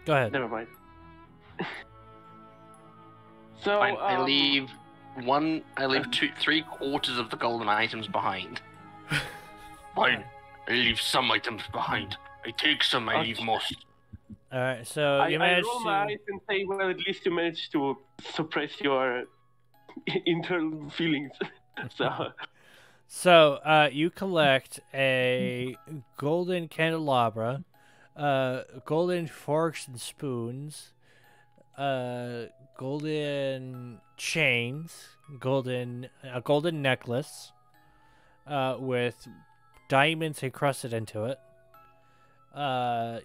Speaker 2: go ahead.
Speaker 5: Never mind. So
Speaker 1: Fine, I leave three-quarters of the golden items behind.
Speaker 6: Fine. I leave some items behind. I take some, I leave most.
Speaker 2: All right, so
Speaker 5: I
Speaker 2: you managed
Speaker 5: roll
Speaker 2: to.
Speaker 5: my eyes and say, well, at least you managed to suppress your internal feelings.
Speaker 2: So, you collect a golden candelabra, golden forks and spoons, golden chains, a golden necklace, with diamonds encrusted into it.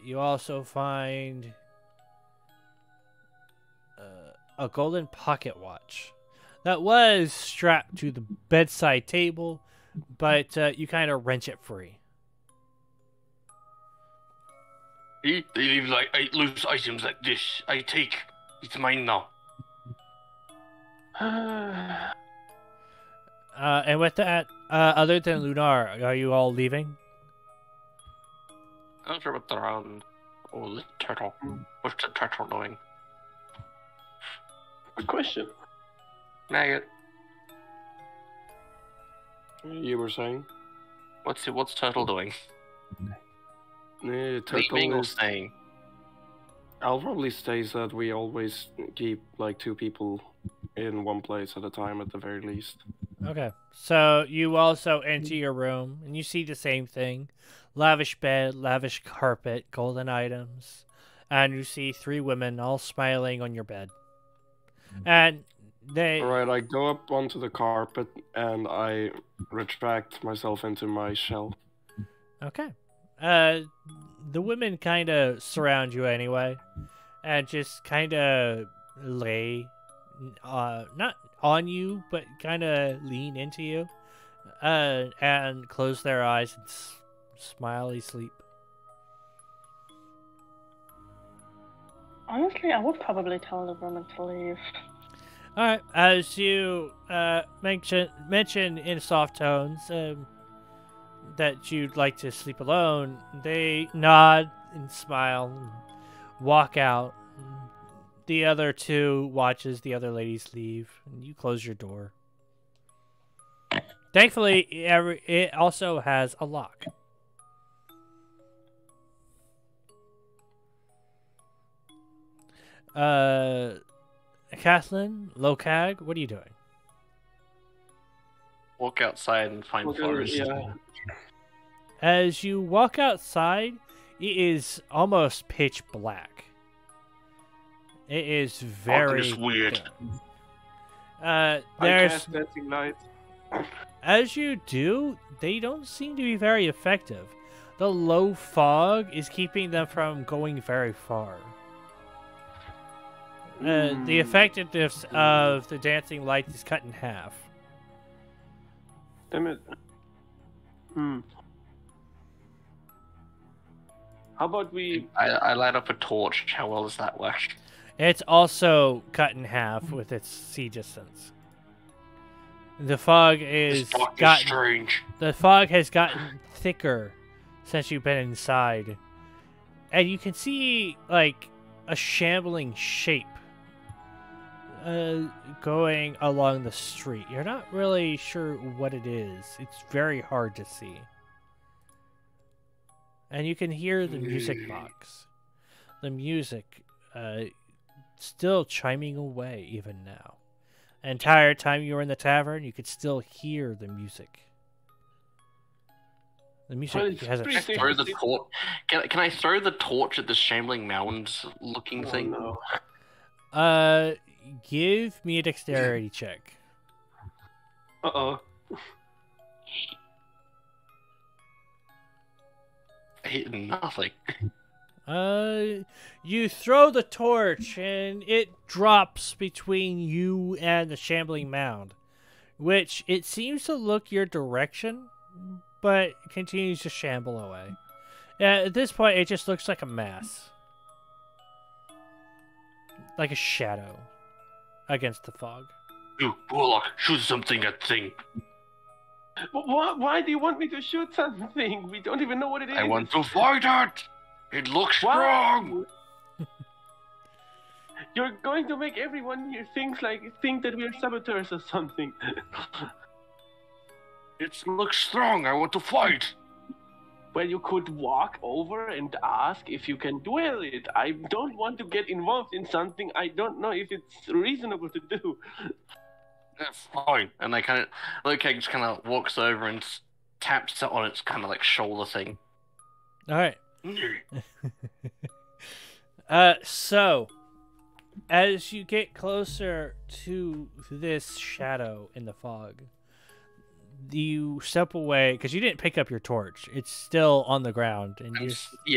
Speaker 2: You also find a golden pocket watch that was strapped to the bedside table, but you kind of wrench it free.
Speaker 6: See? They leave like loose items like this. I take. It's mine now.
Speaker 2: And with that, other than Lunar, are you all leaving?
Speaker 1: I'm not sure about the round or the turtle. What's the turtle doing?
Speaker 5: Good question.
Speaker 1: Maggot,
Speaker 3: You were saying?
Speaker 1: what's turtle doing?
Speaker 3: Turtle
Speaker 1: Leaving or
Speaker 3: is...
Speaker 1: staying?
Speaker 3: I'll probably say that we always keep like 2 people in one place at a time at the very least.
Speaker 2: Okay. So you also enter your room, and you see the same thing. Lavish bed, lavish carpet, golden items. And you see 3 women all smiling on your bed. And they...
Speaker 3: Alright, I go up onto the carpet and I retract myself into my shell.
Speaker 2: Okay. The women kind of surround you anyway, and just kind of lay, not on you, but kind of lean into you, and close their eyes and smiley sleep.
Speaker 4: Honestly, I would probably tell the woman to leave.
Speaker 2: All right, as you mention in soft tones that you'd like to sleep alone, they nod and smile and walk out. The other 2 watches the other ladies leave, and you close your door. Thankfully, it also has a lock. Kathleen, Lokag, what are you doing?
Speaker 1: Walk outside and find forest.
Speaker 5: Yeah.
Speaker 2: As you walk outside, it is almost pitch black. It is very
Speaker 6: Fucking is weird.
Speaker 5: I
Speaker 2: there's
Speaker 5: cast dancing lights.
Speaker 2: as you do, they don't seem to be very effective. The low fog is keeping them from going very far. The effectiveness of the dancing lights is cut in half.
Speaker 5: Damn it. How about we?
Speaker 1: I light up a torch. How well does that work?
Speaker 2: It's also cut in half with its sea distance. The fog
Speaker 6: This
Speaker 2: is
Speaker 6: dark is
Speaker 2: gotten
Speaker 6: strange.
Speaker 2: the fog has gotten thicker since you've been inside, and you can see like a shambling shape going along the street. You're not really sure what it is. It's very hard to see. And you can hear the music box. The music still chiming away even now. The entire time you were in the tavern, you could still hear the music. The music
Speaker 5: Well, it's
Speaker 2: has a
Speaker 5: pretty
Speaker 2: sting.
Speaker 1: Throw the torch. Can I throw the torch at the shambling mounds looking thing?
Speaker 5: No.
Speaker 2: Give me a dexterity check.
Speaker 5: Uh-oh.
Speaker 1: I hit nothing.
Speaker 2: You throw the torch and it drops between you and the shambling mound, which it seems to look your direction, but continues to shamble away. At this point, it just looks like a mass. like a shadow against the fog.
Speaker 6: You, Warlock, shoot something at thing.
Speaker 5: Why do you want me to shoot something? We don't even know what it is.
Speaker 6: I want to fight it! It looks strong!
Speaker 5: You're going to make everyone here think that we're saboteurs or something.
Speaker 6: It looks strong, I want to fight!
Speaker 5: Well, you could walk over and ask if you can duel it. I don't want to get involved in something I don't know if it's reasonable to do.
Speaker 6: That's fine. And I kind of, Lokag just kind of walks over and taps it on its kind of like shoulder thing.
Speaker 2: All right. So, as you get closer to this shadow in the fog, you step away because you didn't pick up your torch. It's still on the ground, and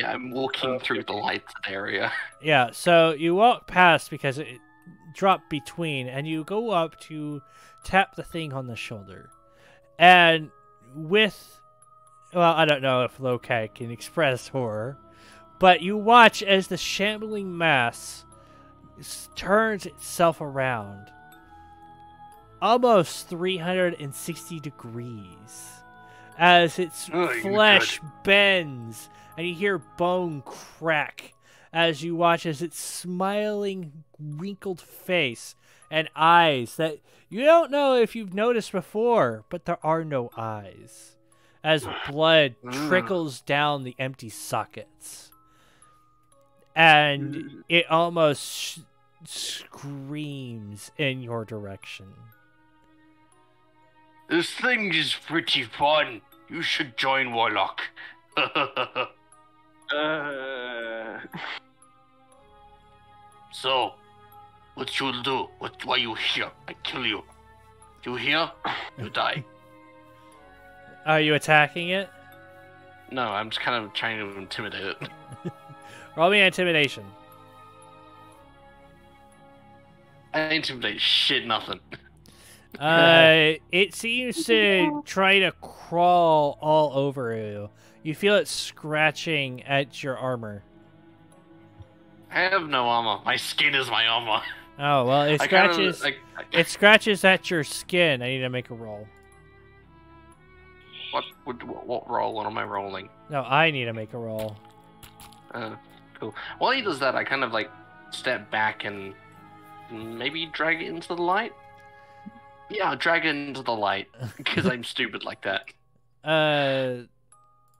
Speaker 6: I'm walking through the lighted area.
Speaker 2: Yeah, so you walk past because it dropped between, and you go up to tap the thing on the shoulder, and I don't know if Lokag can express horror, but you watch as the shambling mass turns itself around almost 360 degrees as its flesh bends, and you hear bone crack as you watch as its smiling, wrinkled face and eyes that you don't know if you've noticed before, but there are no eyes, as blood trickles down the empty sockets. And it almost screams in your direction.
Speaker 6: This thing is pretty fun. You should join Warlock. So, what you'll do? Why you here? I kill you. You here? You die.
Speaker 2: Are you attacking it?
Speaker 6: No, I'm just kind of trying to intimidate it.
Speaker 2: Roll me intimidation.
Speaker 6: I intimidate shit nothing.
Speaker 2: It seems to try to crawl all over you. You feel it scratching at your armor.
Speaker 6: I have no armor. My skin is my armor.
Speaker 2: Oh, well, it scratches. It scratches at your skin. I need to make a roll.
Speaker 6: What roll? What am I rolling?
Speaker 2: No, I need to make a roll.
Speaker 6: Cool. While he does that, I kind of like step back and maybe drag it into the light. Yeah, drag it into the light because I'm stupid like that.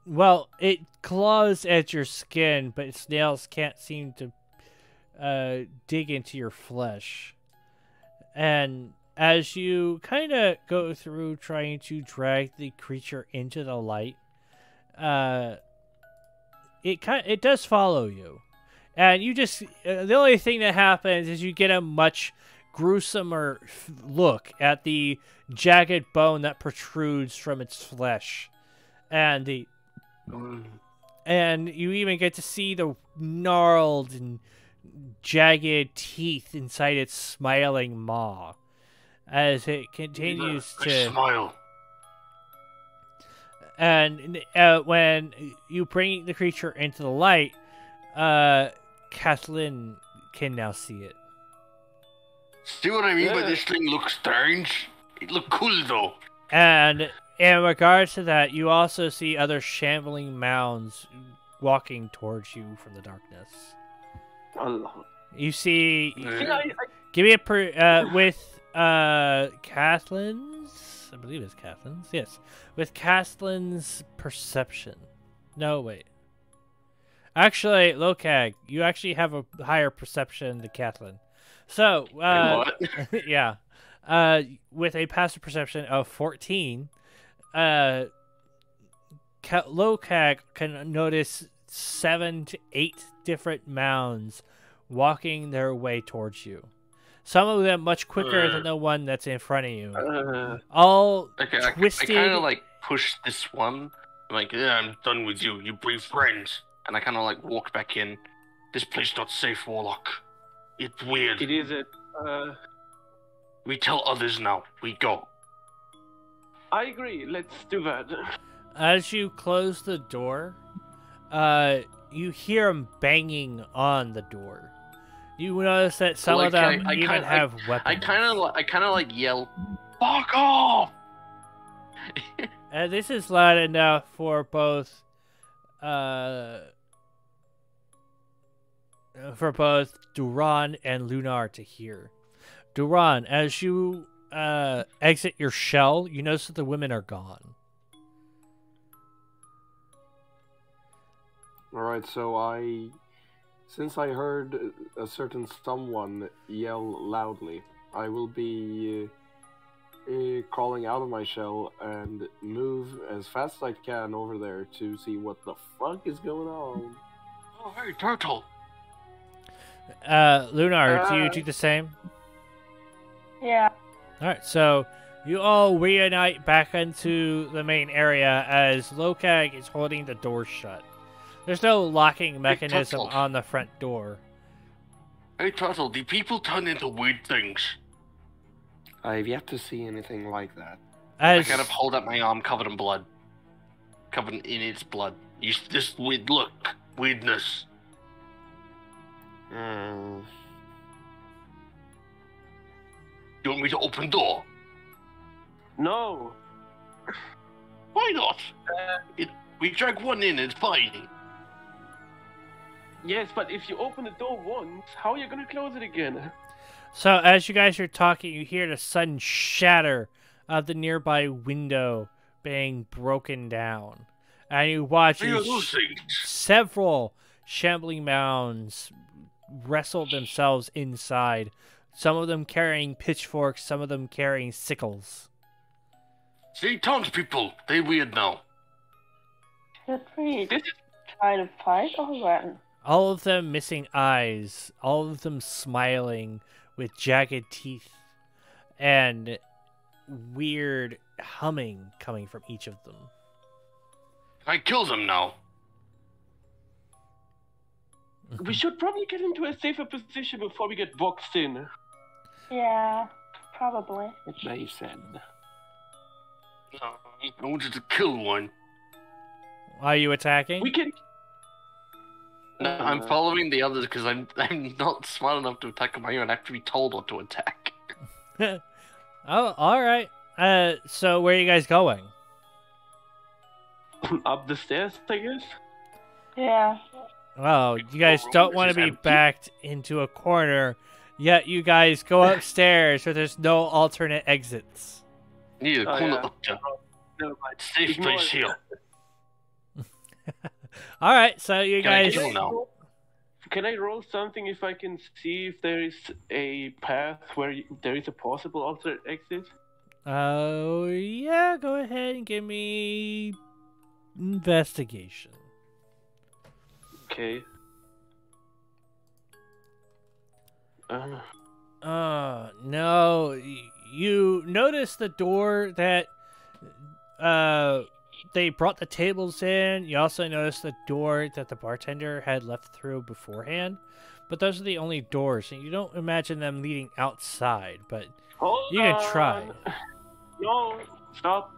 Speaker 2: Well, it claws at your skin, but its nails can't seem to dig into your flesh. And as you kind of go through trying to drag the creature into the light, it does follow you. And you just the only thing that happens is you get a much gruesomer look at the jagged bone that protrudes from its flesh, and you even get to see the gnarled and jagged teeth inside its smiling maw as it continues to
Speaker 6: smile.
Speaker 2: And when you bring the creature into the light, Kathleen can now see it.
Speaker 6: See what I mean by this thing looks strange? It look cool though.
Speaker 2: And in regards to that, you also see other shambling mounds walking towards you from the darkness. You see, give me a with Kathleen's, I believe it's Kathleen's. Yes, with Kathleen's perception. No, wait. Actually, Lokag, you actually have a higher perception than Kathleen. So, yeah, with a passive perception of 14, Lokag can notice 7 to 8 different mounds walking their way towards you. Some of them much quicker than the one that's in front of you. All twisted.
Speaker 6: I kind of like push this one. I'm like, yeah, I'm done with you. You bring friends. And I kind of like walk back in. This place not safe, Warlock. It's weird.
Speaker 5: It is
Speaker 6: We tell others now. We go.
Speaker 5: I agree. Let's do that.
Speaker 2: As you close the door, you hear him banging on the door. You notice that some
Speaker 6: Like,
Speaker 2: of them
Speaker 6: I
Speaker 2: even
Speaker 6: kinda-
Speaker 2: have weapons.
Speaker 6: I kind of like yell, "Fuck off!"
Speaker 2: And this is loud enough for both Duran and Lunar to hear. Duran, as you exit your shell, you notice that the women are gone.
Speaker 3: Alright, so since I heard a certain someone yell loudly, I will be crawling out of my shell and move as fast as I can over there to see what the fuck is going on.
Speaker 6: Oh, hey, turtle!
Speaker 2: Lunar, do you do the same?
Speaker 4: Yeah.
Speaker 2: Alright, so you all reunite back into the main area as Lokag is holding the door shut. There's no locking mechanism
Speaker 6: Turtle.
Speaker 2: on the front door.
Speaker 6: Hey, turtle! Do people turn into weird things?
Speaker 3: I've yet to see anything like that.
Speaker 6: I
Speaker 2: As
Speaker 6: kind of hold up my arm, covered in blood, covered in its blood. This weird look, weirdness.
Speaker 3: Hmm.
Speaker 6: You want me to open door?
Speaker 5: No.
Speaker 6: Why not? We drag one in, it's fine.
Speaker 5: Yes, but if you open the door once, how are you gonna close it again?
Speaker 2: So as you guys are talking, you hear the sudden shatter of the nearby window being broken down. And you watch
Speaker 6: What are
Speaker 2: as
Speaker 6: those things?
Speaker 2: several shambling mounds wrestle themselves inside. Some of them carrying pitchforks, some of them carrying sickles.
Speaker 6: See, townspeople, they weird now.
Speaker 4: Should we try to fight or run?
Speaker 2: All of them missing eyes, all of them smiling with jagged teeth, and weird humming coming from each of them.
Speaker 6: I kill them now.
Speaker 5: We should probably get into a safer position before we get boxed in.
Speaker 4: Yeah, probably.
Speaker 3: What they said.
Speaker 6: I wanted to kill one.
Speaker 2: Are you attacking?
Speaker 5: We can.
Speaker 6: No, I'm following the others because I'm not smart enough to attack on my own. I have to be told what to attack.
Speaker 2: Oh, all right. So where are you guys going?
Speaker 5: Up the stairs, I guess.
Speaker 4: Yeah.
Speaker 2: Well, you guys
Speaker 6: room
Speaker 2: don't
Speaker 6: is
Speaker 2: want to
Speaker 6: just
Speaker 2: be
Speaker 6: empty.
Speaker 2: backed into a corner, yet you guys go upstairs where there's no alternate exits.
Speaker 6: Need a
Speaker 5: Oh,
Speaker 6: corner
Speaker 5: yeah.
Speaker 6: up there.
Speaker 5: Never mind.
Speaker 6: Safe
Speaker 5: Ignore
Speaker 6: place
Speaker 5: it.
Speaker 6: here.
Speaker 2: All right, so you
Speaker 6: Can I
Speaker 2: guys.
Speaker 6: kill now?
Speaker 5: Can I roll something if I can see if there is a path where there is a possible alternate exit?
Speaker 2: Oh yeah, go ahead and give me investigation.
Speaker 5: Okay.
Speaker 2: No, you notice the door that they brought the tables in. You also notice the door that the bartender had left through beforehand. But those are the only doors, and you don't imagine them leading outside, but
Speaker 5: Hold
Speaker 2: you can try.
Speaker 5: on. No, stop.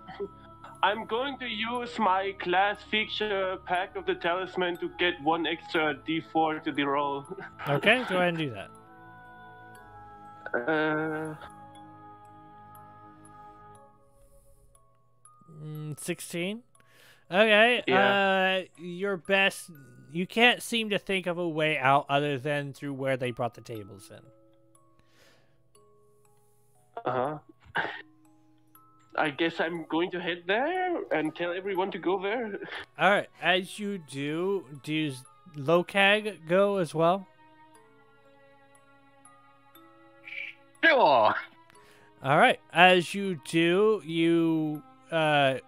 Speaker 5: I'm going to use my class feature pack of the talisman to get one extra d4 to the roll.
Speaker 2: Okay, go ahead and do that. 16. Okay.
Speaker 5: Yeah.
Speaker 2: Your best. You can't seem to think of a way out other than through where they brought the tables in.
Speaker 5: Uh-huh. I guess I'm going to head there and tell everyone to go there.
Speaker 2: All right. As you do Lokag go as well?
Speaker 6: Sure.
Speaker 2: All right. As you do, you no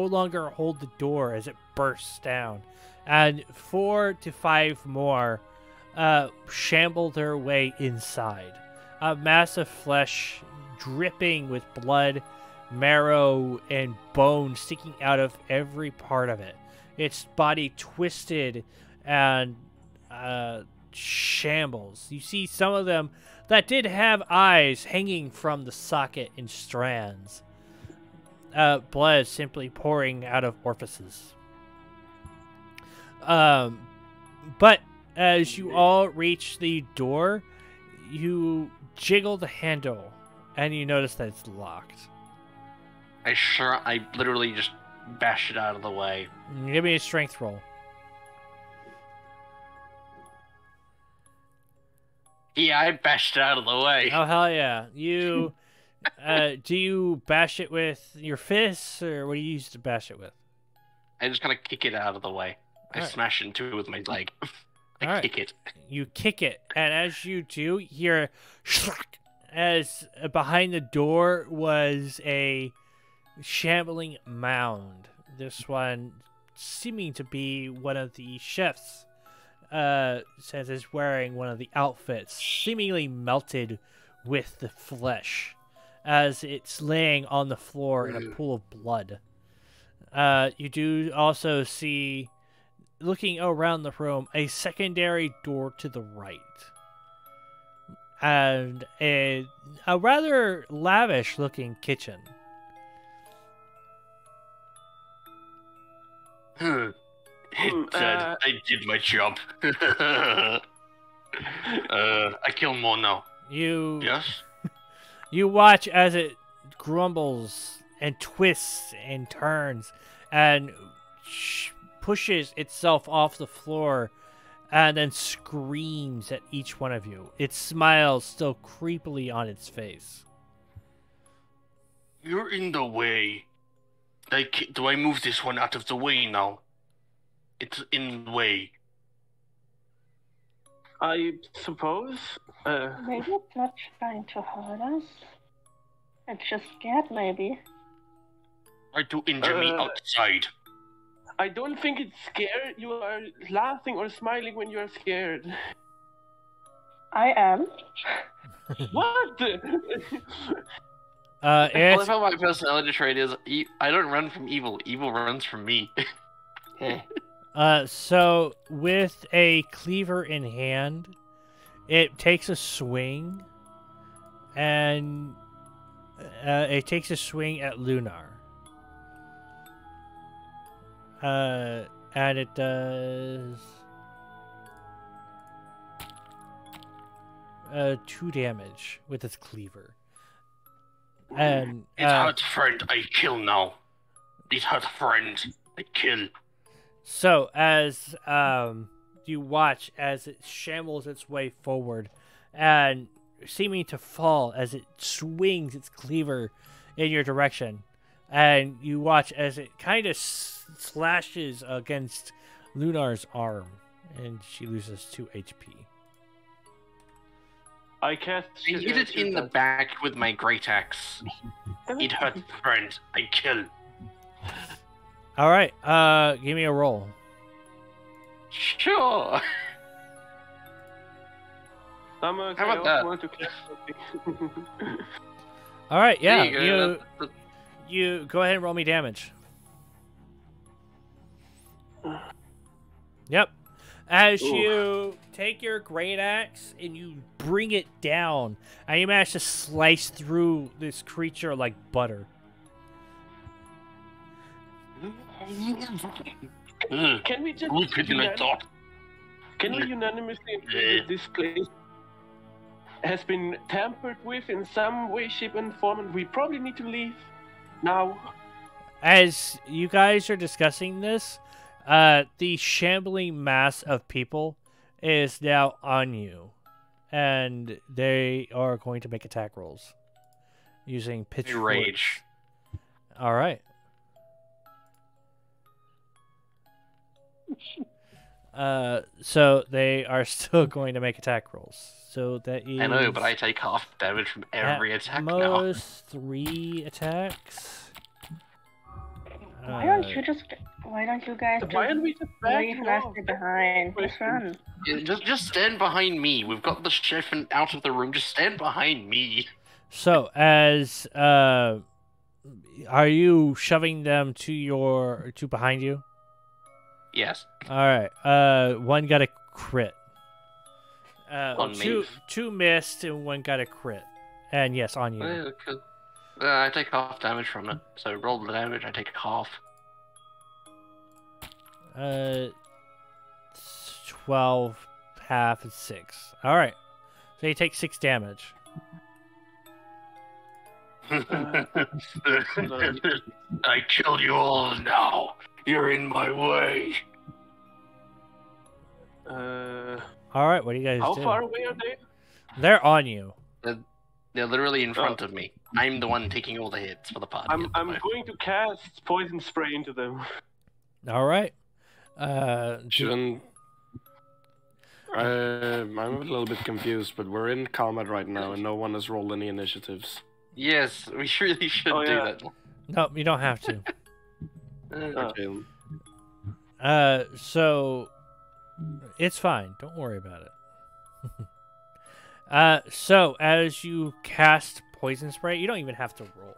Speaker 2: longer hold the door as it bursts down, and 4 to 5 more shamble their way inside. A mass of flesh dripping with blood, marrow, and bone sticking out of every part of it. Its body twisted and shambles. You see some of them that did have eyes hanging from the socket in strands. Blood simply pouring out of orifices. But as you all reach the door, you jiggle the handle, and you notice that it's locked.
Speaker 6: I literally just bash it out of the way.
Speaker 2: Give me a strength roll.
Speaker 6: Yeah, I bashed it out of the way.
Speaker 2: Oh, hell yeah. You, do you bash it with your fists, or what do you use to bash it with?
Speaker 6: I just kind of kick it out of the way. I
Speaker 2: Alright.
Speaker 6: smash into it with my leg. I
Speaker 2: Alright.
Speaker 6: kick it.
Speaker 2: You kick it, and as you do, you hear shlack, as behind the door was a shambling mound. This one seeming to be one of the chefs, since it's wearing one of the outfits, seemingly melted with the flesh, as it's laying on the floor in a pool of blood. You do also see, looking around the room, a secondary door to the right. And a rather lavish-looking kitchen.
Speaker 6: It said I did my job. I kill more now. Yes?
Speaker 2: You watch as it grumbles and twists and turns and pushes itself off the floor and then screams at each one of you. Its smile still creepily on its face.
Speaker 6: You're in the way. Do I move this one out of the way now? It's in the way.
Speaker 5: I suppose.
Speaker 4: Maybe it's not trying to hurt us. It's just scared, maybe.
Speaker 6: Try to injure me outside.
Speaker 5: I don't think it's scared. You are laughing or smiling when you are scared.
Speaker 4: I am.
Speaker 5: What?
Speaker 6: I love how my personality trait is I don't run from evil. Evil runs from me.
Speaker 2: So with a cleaver in hand, it takes a swing, and it takes a swing at Lunar. And it does 2 damage with its cleaver. And
Speaker 6: It hurt friend, I kill now. It hurt friend, I kill.
Speaker 2: So as you watch as it shambles its way forward, and seeming to fall as it swings its cleaver in your direction, and you watch as it kind of slashes against Lunar's arm, and she loses 2 HP.
Speaker 5: I can't.
Speaker 6: I hit it in the back with my great axe. It hurt friend, I kill.
Speaker 2: All right, give me a roll.
Speaker 6: Sure.
Speaker 5: I'm okay.
Speaker 6: How about
Speaker 5: I
Speaker 6: that?
Speaker 5: want to catch something.
Speaker 2: All right, yeah,
Speaker 6: There you go.
Speaker 2: you go ahead and roll me damage. Yep. As you take your great axe and you bring it down, and you manage to slice through this creature like butter.
Speaker 5: Can we just?
Speaker 6: Look at my thought.
Speaker 5: Can we unanimously agree that this place has been tampered with in some way, shape, and form, and we probably need to leave now?
Speaker 2: As you guys are discussing this, the shambling mass of people is now on you, and they are going to make attack rolls using pitchforks.
Speaker 6: Rage.
Speaker 2: All right. So they are still going to make attack rolls. So that is.
Speaker 6: I know, but I take half damage from every
Speaker 2: at
Speaker 6: attack now.
Speaker 2: most 3 attacks.
Speaker 4: Why don't you just? Why don't you guys just
Speaker 5: Why don't we just back
Speaker 4: leave
Speaker 5: off?
Speaker 4: Nasty behind? Just run.
Speaker 6: Yeah, just stand behind me. We've got the chef out of the room. Just stand behind me.
Speaker 2: So as are you shoving them to behind you?
Speaker 6: Yes.
Speaker 2: All right. One got a crit.
Speaker 6: On
Speaker 2: two
Speaker 6: me.
Speaker 2: two missed and one got a crit. And yes, on you.
Speaker 6: Yeah, cool. I take half damage from it. So roll the damage. I take half.
Speaker 2: 12 half is 6. All right. So you take 6 damage.
Speaker 6: I killed you all now. You're in my way.
Speaker 2: All right. What do you guys
Speaker 5: How
Speaker 2: do?
Speaker 5: far away are they?
Speaker 2: They're on you.
Speaker 6: They're literally in front of me. I'm the one taking all the hits for the party.
Speaker 5: I'm going to cast poison spray into them.
Speaker 2: All right.
Speaker 3: Shouldn't. I'm a little bit confused, but we're in combat right now, and no one has rolled any initiatives.
Speaker 6: Yes, we really should do that.
Speaker 2: No, you don't have to.
Speaker 3: Okay.
Speaker 2: So it's fine. Don't worry about it. So as you cast poison spray, you don't even have to roll.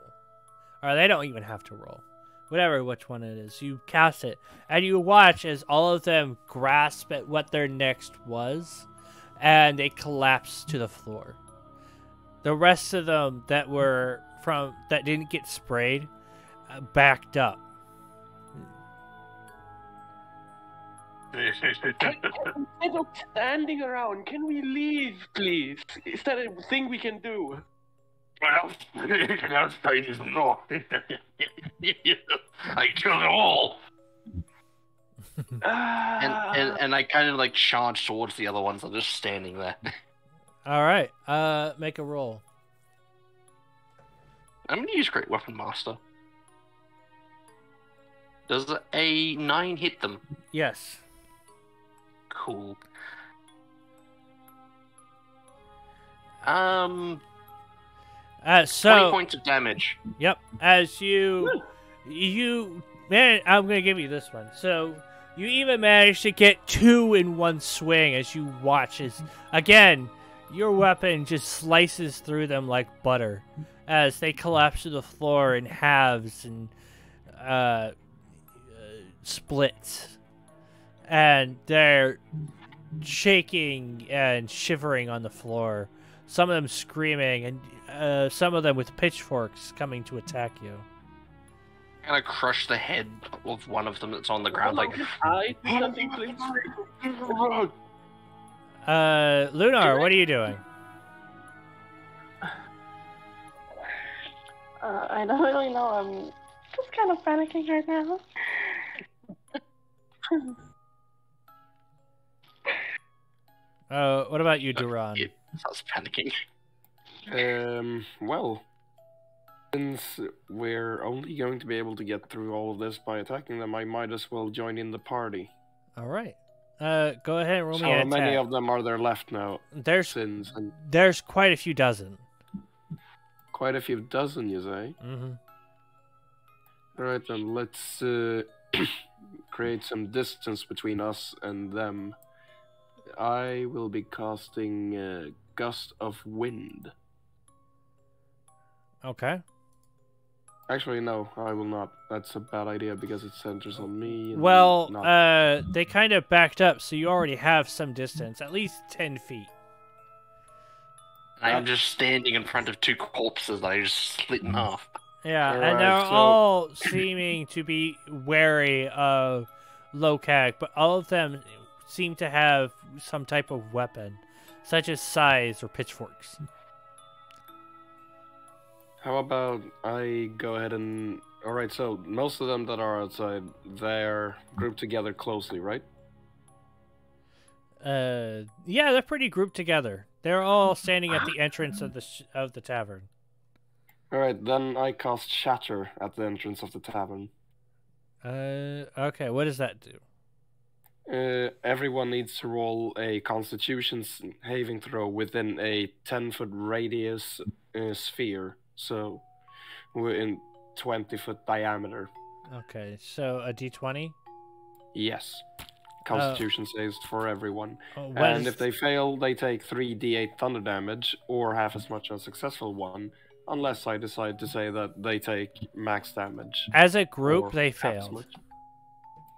Speaker 2: Or they don't even have to roll. Whatever which one it is. You cast it, and you watch as all of them grasp at what their next was, and they collapse to the floor. The rest of them that didn't get sprayed backed up.
Speaker 5: Instead of standing around, can we leave, please? Is that a thing we can do?
Speaker 6: Well, outside is no. I killed them all. And I kind of like charge towards the other ones that are just standing there.
Speaker 2: All right. Make a roll.
Speaker 6: I'm gonna use Great Weapon Master. Does a 9 hit them?
Speaker 2: Yes.
Speaker 6: Cool. 20 points of damage.
Speaker 2: Yep. As you man, I'm gonna give you this one. So you even managed to get 2 in one swing as you watch as again your weapon just slices through them like butter as they collapse to the floor in halves and splits, and they're shaking and shivering on the floor. Some of them screaming, and some of them with pitchforks coming to attack you.
Speaker 6: I'm gonna crush the head of one of them that's on the ground, like.
Speaker 5: I do something, please.
Speaker 2: Lunar, what are you doing?
Speaker 4: I don't really know. I'm just kind of panicking right now.
Speaker 2: What about you, Duran?
Speaker 6: I was panicking.
Speaker 3: Well, since we're only going to be able to get through all of this by attacking them, I might as well join in the party.
Speaker 2: All right. Go ahead and roll
Speaker 3: So
Speaker 2: me an
Speaker 3: how
Speaker 2: attack.
Speaker 3: many of them are there left now?
Speaker 2: There's
Speaker 3: And
Speaker 2: quite a few dozen.
Speaker 3: quite a few dozen, you say?
Speaker 2: Mm-hmm.
Speaker 3: Alright then, let's create some distance between us and them. I will be casting Gust of Wind.
Speaker 2: Okay.
Speaker 3: Actually, no, I will not. That's a bad idea because it centers on me. And
Speaker 2: Well,
Speaker 3: not...
Speaker 2: they kind of backed up, so you already have some distance, at least 10 feet.
Speaker 6: I'm just standing in front of 2 corpses that I just split in half.
Speaker 2: Yeah,
Speaker 3: Alright,
Speaker 2: and they're
Speaker 3: so-
Speaker 2: all seeming to be wary of Lokak, but all of them seem to have some type of weapon, such as scythes or pitchforks.
Speaker 3: How about I go ahead and... Alright, so most of them that are outside, they're grouped together closely, right?
Speaker 2: Yeah, they're pretty grouped together. They're all standing at the entrance of the tavern.
Speaker 3: Alright, then I cast Shatter at the entrance of the tavern.
Speaker 2: Okay, what does that do?
Speaker 3: Everyone needs to roll a Constitution saving throw within a 10-foot radius sphere, so we're in 20-foot diameter.
Speaker 2: Okay, so a d20?
Speaker 3: Yes. Constitution saves for everyone.
Speaker 2: What
Speaker 3: And
Speaker 2: is-
Speaker 3: if they fail, they take 3d8 thunder damage, or half as much as a successful one, unless I decide to say that they take max damage.
Speaker 2: As a group,
Speaker 3: or
Speaker 2: they
Speaker 3: half as
Speaker 2: failed.
Speaker 3: much.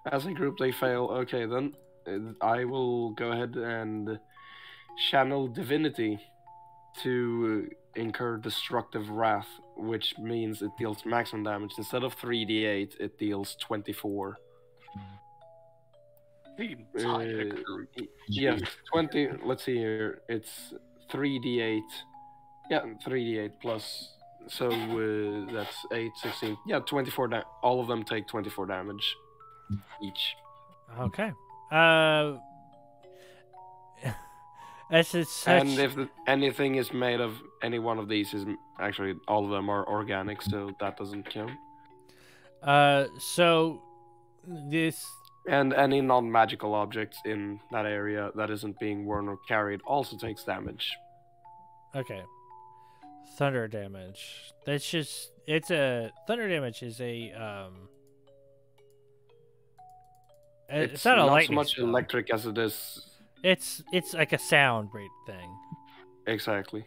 Speaker 3: As a group, they fail. Okay, then I will go ahead and channel Divinity to incur Destructive Wrath, which means it deals maximum damage. Instead of 3d8, it deals 24.
Speaker 6: The entire group.
Speaker 3: Yes, 20. Let's see here. It's 3d8. Yeah, 3d8 plus. So that's 8, 16. Yeah, 24. All of them take 24 damage each.
Speaker 2: Okay. As it's such...
Speaker 3: And if anything is made of any one of these, is actually all of them are organic, so that doesn't count.
Speaker 2: So this...
Speaker 3: And any non-magical objects in that area that isn't being worn or carried also takes damage.
Speaker 2: Okay. Thunder damage. That's just... It's a... Thunder damage is a, It's not a lightning
Speaker 3: so much
Speaker 2: spell.
Speaker 3: electric as it is.
Speaker 2: It's like a sound rate thing.
Speaker 3: Exactly.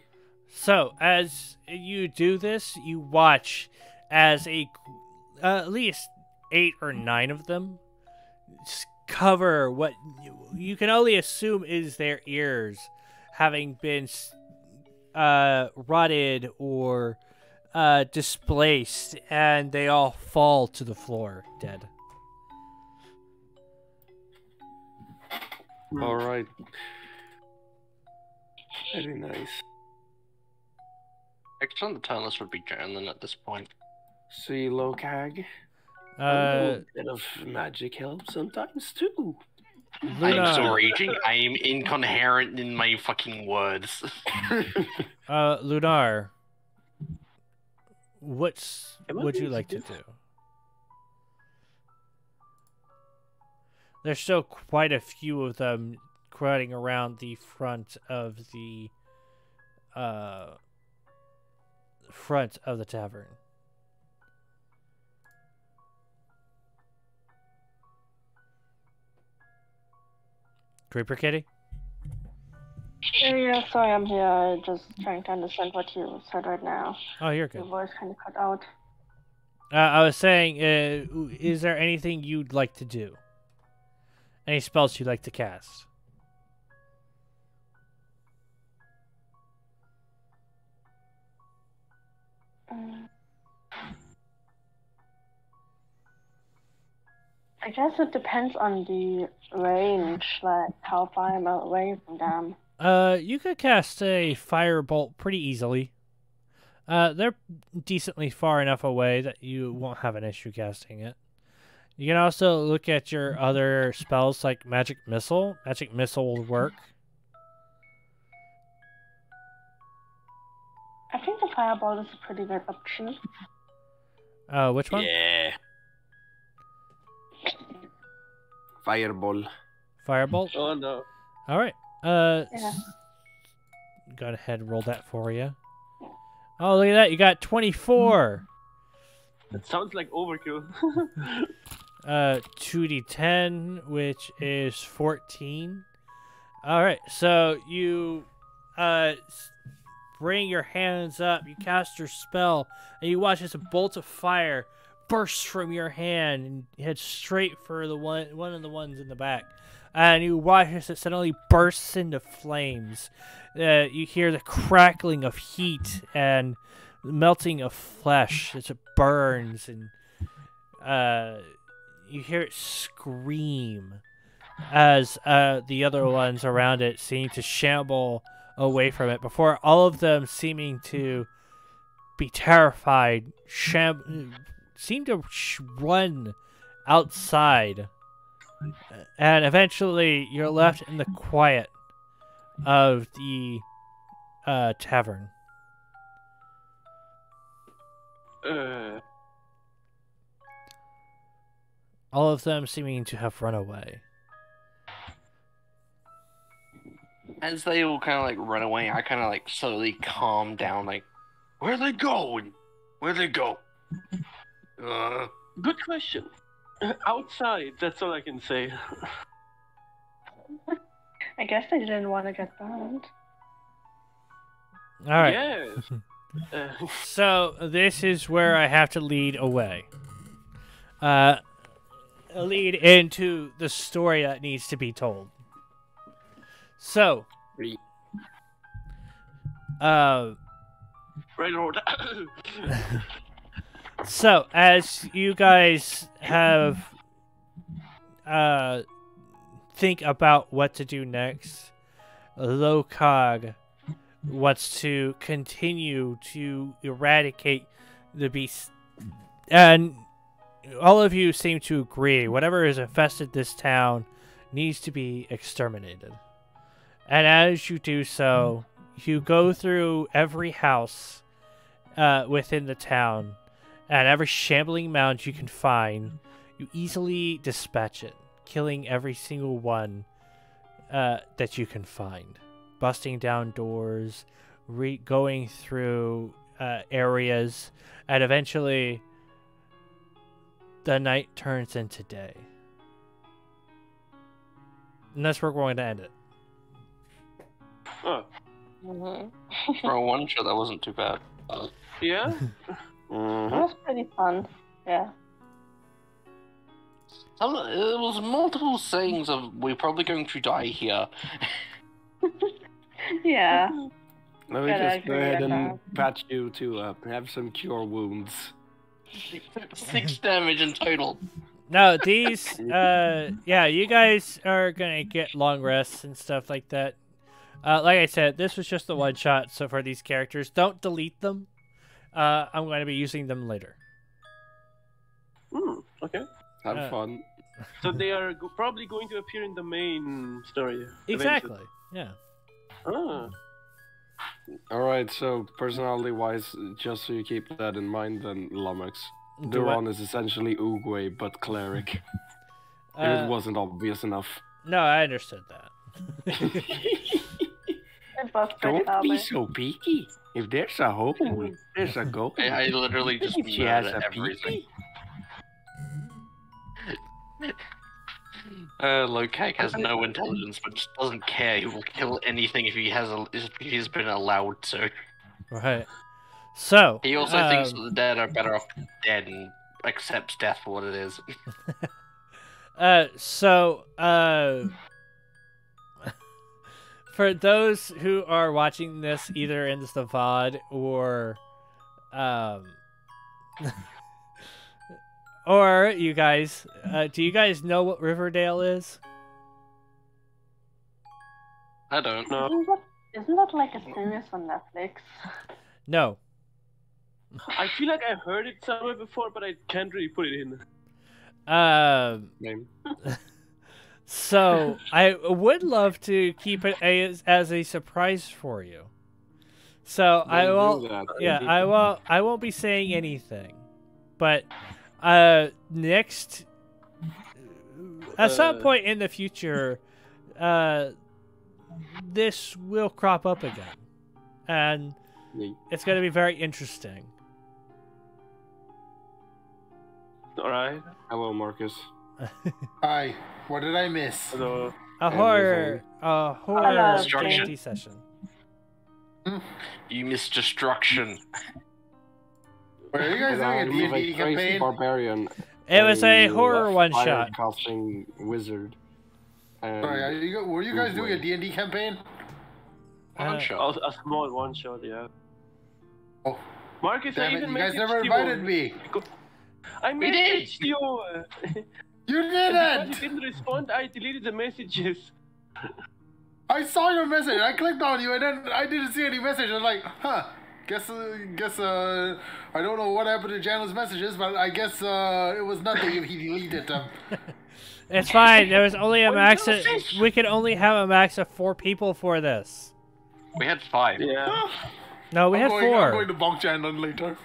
Speaker 2: So, as you do this, you watch as at least 8 or 9 of them cover what you can only assume is their ears, having been rotted or displaced, and they all fall to the floor dead.
Speaker 3: All right. Very nice.
Speaker 6: Actually, on the turn list would be Jalen at this point.
Speaker 3: See, Lokag. A
Speaker 2: Uh,
Speaker 3: bit of magic helps sometimes too.
Speaker 6: I am so
Speaker 2: Lunar,
Speaker 6: raging. I am incoherent in my fucking words.
Speaker 2: Lunar, what
Speaker 5: Am I
Speaker 2: would you
Speaker 5: being
Speaker 2: like to
Speaker 5: stiff?
Speaker 2: do? There's still quite a few of them crowding around the front of the tavern. Creeper Kitty?
Speaker 4: Yeah, sorry, I'm here. Just trying to understand what you said right now.
Speaker 2: Oh, you're
Speaker 4: Your
Speaker 2: good.
Speaker 4: voice kind of cut out.
Speaker 2: I was saying, is there anything you'd like to do? Any spells you'd like to cast?
Speaker 4: I guess it depends on the range, like how far I'm away from them.
Speaker 2: You could cast a firebolt pretty easily. They're decently far enough away that you won't have an issue casting it. You can also look at your other spells like Magic Missile. Magic Missile will work.
Speaker 4: I think the fireball is a pretty good option.
Speaker 2: Which one?
Speaker 3: Yeah. Fireball.
Speaker 2: Firebolt?
Speaker 5: Oh no.
Speaker 2: Alright.
Speaker 4: Yeah.
Speaker 2: Go ahead and roll that for you. Oh, look at that. You got 24.
Speaker 5: That sounds like overkill.
Speaker 2: 2d10, which is 14. Alright, so you bring your hands up, you cast your spell, and you watch as a bolt of fire bursts from your hand and heads straight for the one of the ones in the back. And you watch as it suddenly bursts into flames. You hear the crackling of heat and melting of flesh as it burns, and you hear it scream as the other ones around it seem to shamble away from it, before all of them seeming to be terrified, seem to run outside. And eventually you're left in the quiet of the tavern. All of them seeming to have run away.
Speaker 6: As they all kind of like run away, I kind of like slowly calm down. Like, where are they going? Where they go?
Speaker 5: Good question. Outside, that's all I can say.
Speaker 4: I guess they didn't want to get burned.
Speaker 2: All right.
Speaker 5: Yes.
Speaker 2: So this is where I have to lead away. Lead into the story that needs to be told. So,
Speaker 5: right order.
Speaker 2: so as you guys have think about what to do next, Lokog wants to continue to eradicate the beast. And all of you seem to agree. Whatever has infested this town needs to be exterminated. And as you do so, you go through every house within the town, and every shambling mound you can find, you easily dispatch it, killing every single one that you can find. Busting down doors, going through areas, and eventually the night turns into day. And that's where we're going to end it.
Speaker 5: Oh,
Speaker 6: For a one shot, that wasn't too bad.
Speaker 5: yeah?
Speaker 4: It was pretty fun. Yeah.
Speaker 6: It was multiple sayings of we're probably going to die here.
Speaker 4: Yeah.
Speaker 3: Let me
Speaker 4: Yeah, I
Speaker 3: just go
Speaker 4: agree
Speaker 3: ahead
Speaker 4: with
Speaker 3: and
Speaker 4: that.
Speaker 3: patch you to have some cure wounds.
Speaker 6: 6 damage in total.
Speaker 2: No, these, yeah, you guys are gonna get long rests and stuff like that. Like I said, this was just the one shot, so for these characters, don't delete them. I'm going to be using them later.
Speaker 5: Okay.
Speaker 3: Have fun.
Speaker 5: So they are probably going to appear in the main story.
Speaker 2: Exactly, yeah.
Speaker 5: Ah.
Speaker 3: Alright, so personality-wise, just so you keep that in mind, then Lummox.
Speaker 2: Do what?
Speaker 3: Duron is essentially Oogway, but cleric. If it wasn't obvious enough.
Speaker 2: No, I understood that.
Speaker 4: It was pretty
Speaker 3: Don't be
Speaker 4: lovely.
Speaker 3: so peaky. If there's a hole, there's a goal.
Speaker 6: I literally just
Speaker 3: If she has
Speaker 6: murdered
Speaker 3: a
Speaker 6: everything.
Speaker 3: peaky.
Speaker 6: Lokak has no intelligence, but just doesn't care. He will kill anything if he's been allowed to.
Speaker 2: Right. So,
Speaker 6: He also thinks that the dead are better off dead and accepts death for what it is.
Speaker 2: for those who are watching this either in the VOD or or you guys, do you guys know what Riverdale is?
Speaker 6: I don't know.
Speaker 4: Isn't that like a series on Netflix?
Speaker 2: No.
Speaker 5: I feel like I heard it somewhere before, but I can't really put it in.
Speaker 3: Name.
Speaker 2: So I would love to keep it as a surprise for you. So I
Speaker 3: Don't
Speaker 2: will.
Speaker 3: do that.
Speaker 2: Yeah, I won't be saying anything, but next, at some point in the future, this will crop up again, and it's going to be very interesting.
Speaker 5: Alright.
Speaker 3: Hello, Marcus.
Speaker 7: Hi. What did I miss?
Speaker 5: So,
Speaker 2: A horror
Speaker 6: Destruction.
Speaker 2: D&D session.
Speaker 6: You miss destruction.
Speaker 7: Wait, are you guys doing a
Speaker 3: With
Speaker 7: D&D
Speaker 3: crazy
Speaker 7: campaign?
Speaker 3: barbarian.
Speaker 2: It was a horror one
Speaker 3: fire
Speaker 2: shot.
Speaker 3: casting wizard. And
Speaker 7: Sorry, were you guys doing a D&D campaign?
Speaker 6: One shot.
Speaker 5: a small one shot, yeah.
Speaker 7: Oh,
Speaker 5: Marcus, I
Speaker 7: damn it,
Speaker 5: even
Speaker 7: you guys
Speaker 5: messaged
Speaker 7: never
Speaker 5: you.
Speaker 7: invited me.
Speaker 5: I
Speaker 6: We
Speaker 5: messaged you.
Speaker 7: You
Speaker 5: And because
Speaker 7: didn't!
Speaker 5: you didn't respond, I deleted the messages.
Speaker 7: I saw your message. I clicked on you and then I didn't see any message. I was like, huh. Guess I don't know what happened to Janel's messages, but I guess it was nothing if he deleted them.
Speaker 2: It's fine. There was only a
Speaker 5: What
Speaker 2: max.
Speaker 5: is this?
Speaker 2: We could only have a max of 4 people for this.
Speaker 6: We had 5.
Speaker 5: Yeah.
Speaker 2: No, we had
Speaker 7: I'm
Speaker 2: 4.
Speaker 7: going to bonk Janel later.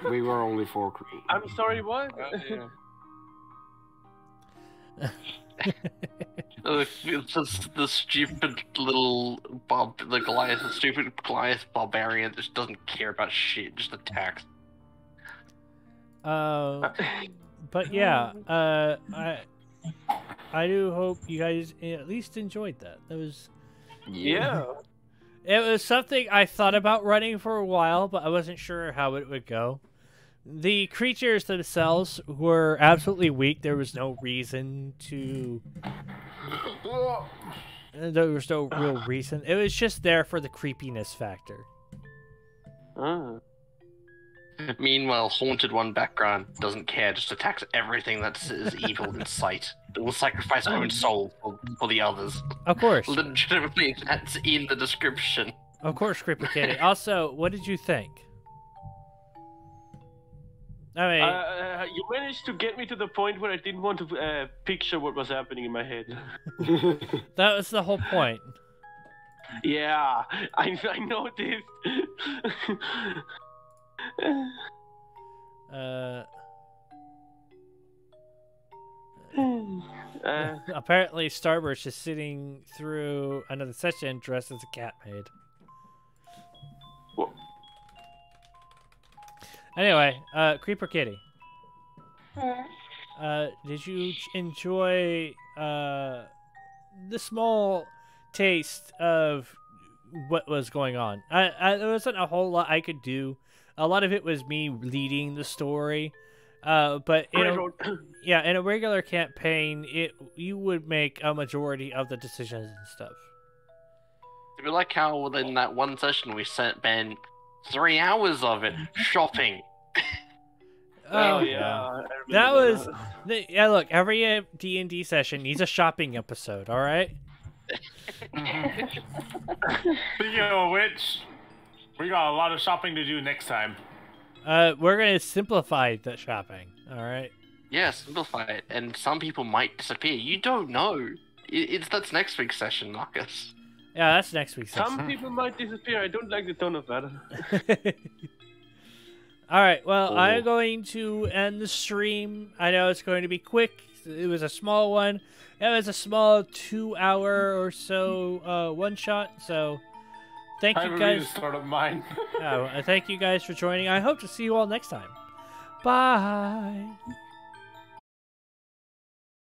Speaker 3: we were only 4
Speaker 5: I'm sorry, what?
Speaker 6: It's just the stupid little the Goliath, the stupid Goliath barbarian that just doesn't care about shit, just attacks.
Speaker 2: But yeah, I do hope you guys at least enjoyed that. That was.
Speaker 5: Yeah.
Speaker 2: It was something I thought about running for a while, but I wasn't sure how it would go. The creatures themselves were absolutely weak. There was no reason to. There was no real reason. It was just there for the creepiness factor.
Speaker 5: Ah.
Speaker 6: Meanwhile, Haunted One background doesn't care, just attacks everything that is evil in sight. It will sacrifice her own soul for the others.
Speaker 2: Of course.
Speaker 6: Legitimately, that's in the description.
Speaker 2: Of course, Creeper Kitty. Also, what did you think? I mean,
Speaker 5: you managed to get me to the point where I didn't want to picture what was happening in my head.
Speaker 2: that was the whole point.
Speaker 5: Yeah, I noticed.
Speaker 2: Apparently, Starburst is sitting through another session dressed as a cat maid.
Speaker 5: Whoa.
Speaker 2: Anyway, Creeper Kitty.
Speaker 4: Hmm.
Speaker 2: Did you enjoy the small taste of what was going on? There wasn't a whole lot I could do. A lot of it was me leading the story. But in a regular campaign, you would make a majority of the decisions and stuff.
Speaker 6: It'd be like how in that one session we spent 3 hours of it shopping.
Speaker 2: Oh
Speaker 5: yeah,
Speaker 2: that was yeah. Look, every D&D session needs a shopping episode. All right.
Speaker 7: Speaking of which, we got a lot of shopping to do next time.
Speaker 2: We're gonna simplify the shopping. All right.
Speaker 6: Yeah, simplify it, and some people might disappear. You don't know. That's next week's session, Marcus.
Speaker 2: Yeah, that's next week's session.
Speaker 5: Some people might disappear. I don't like the tone of that.
Speaker 2: All right. Well, I'm going to end the stream. I know it's going to be quick. It was a small one. It was a small 2-hour or so one shot. So, thank you guys.
Speaker 7: Start up mine.
Speaker 2: Thank you guys for joining. I hope to see you all next time. Bye.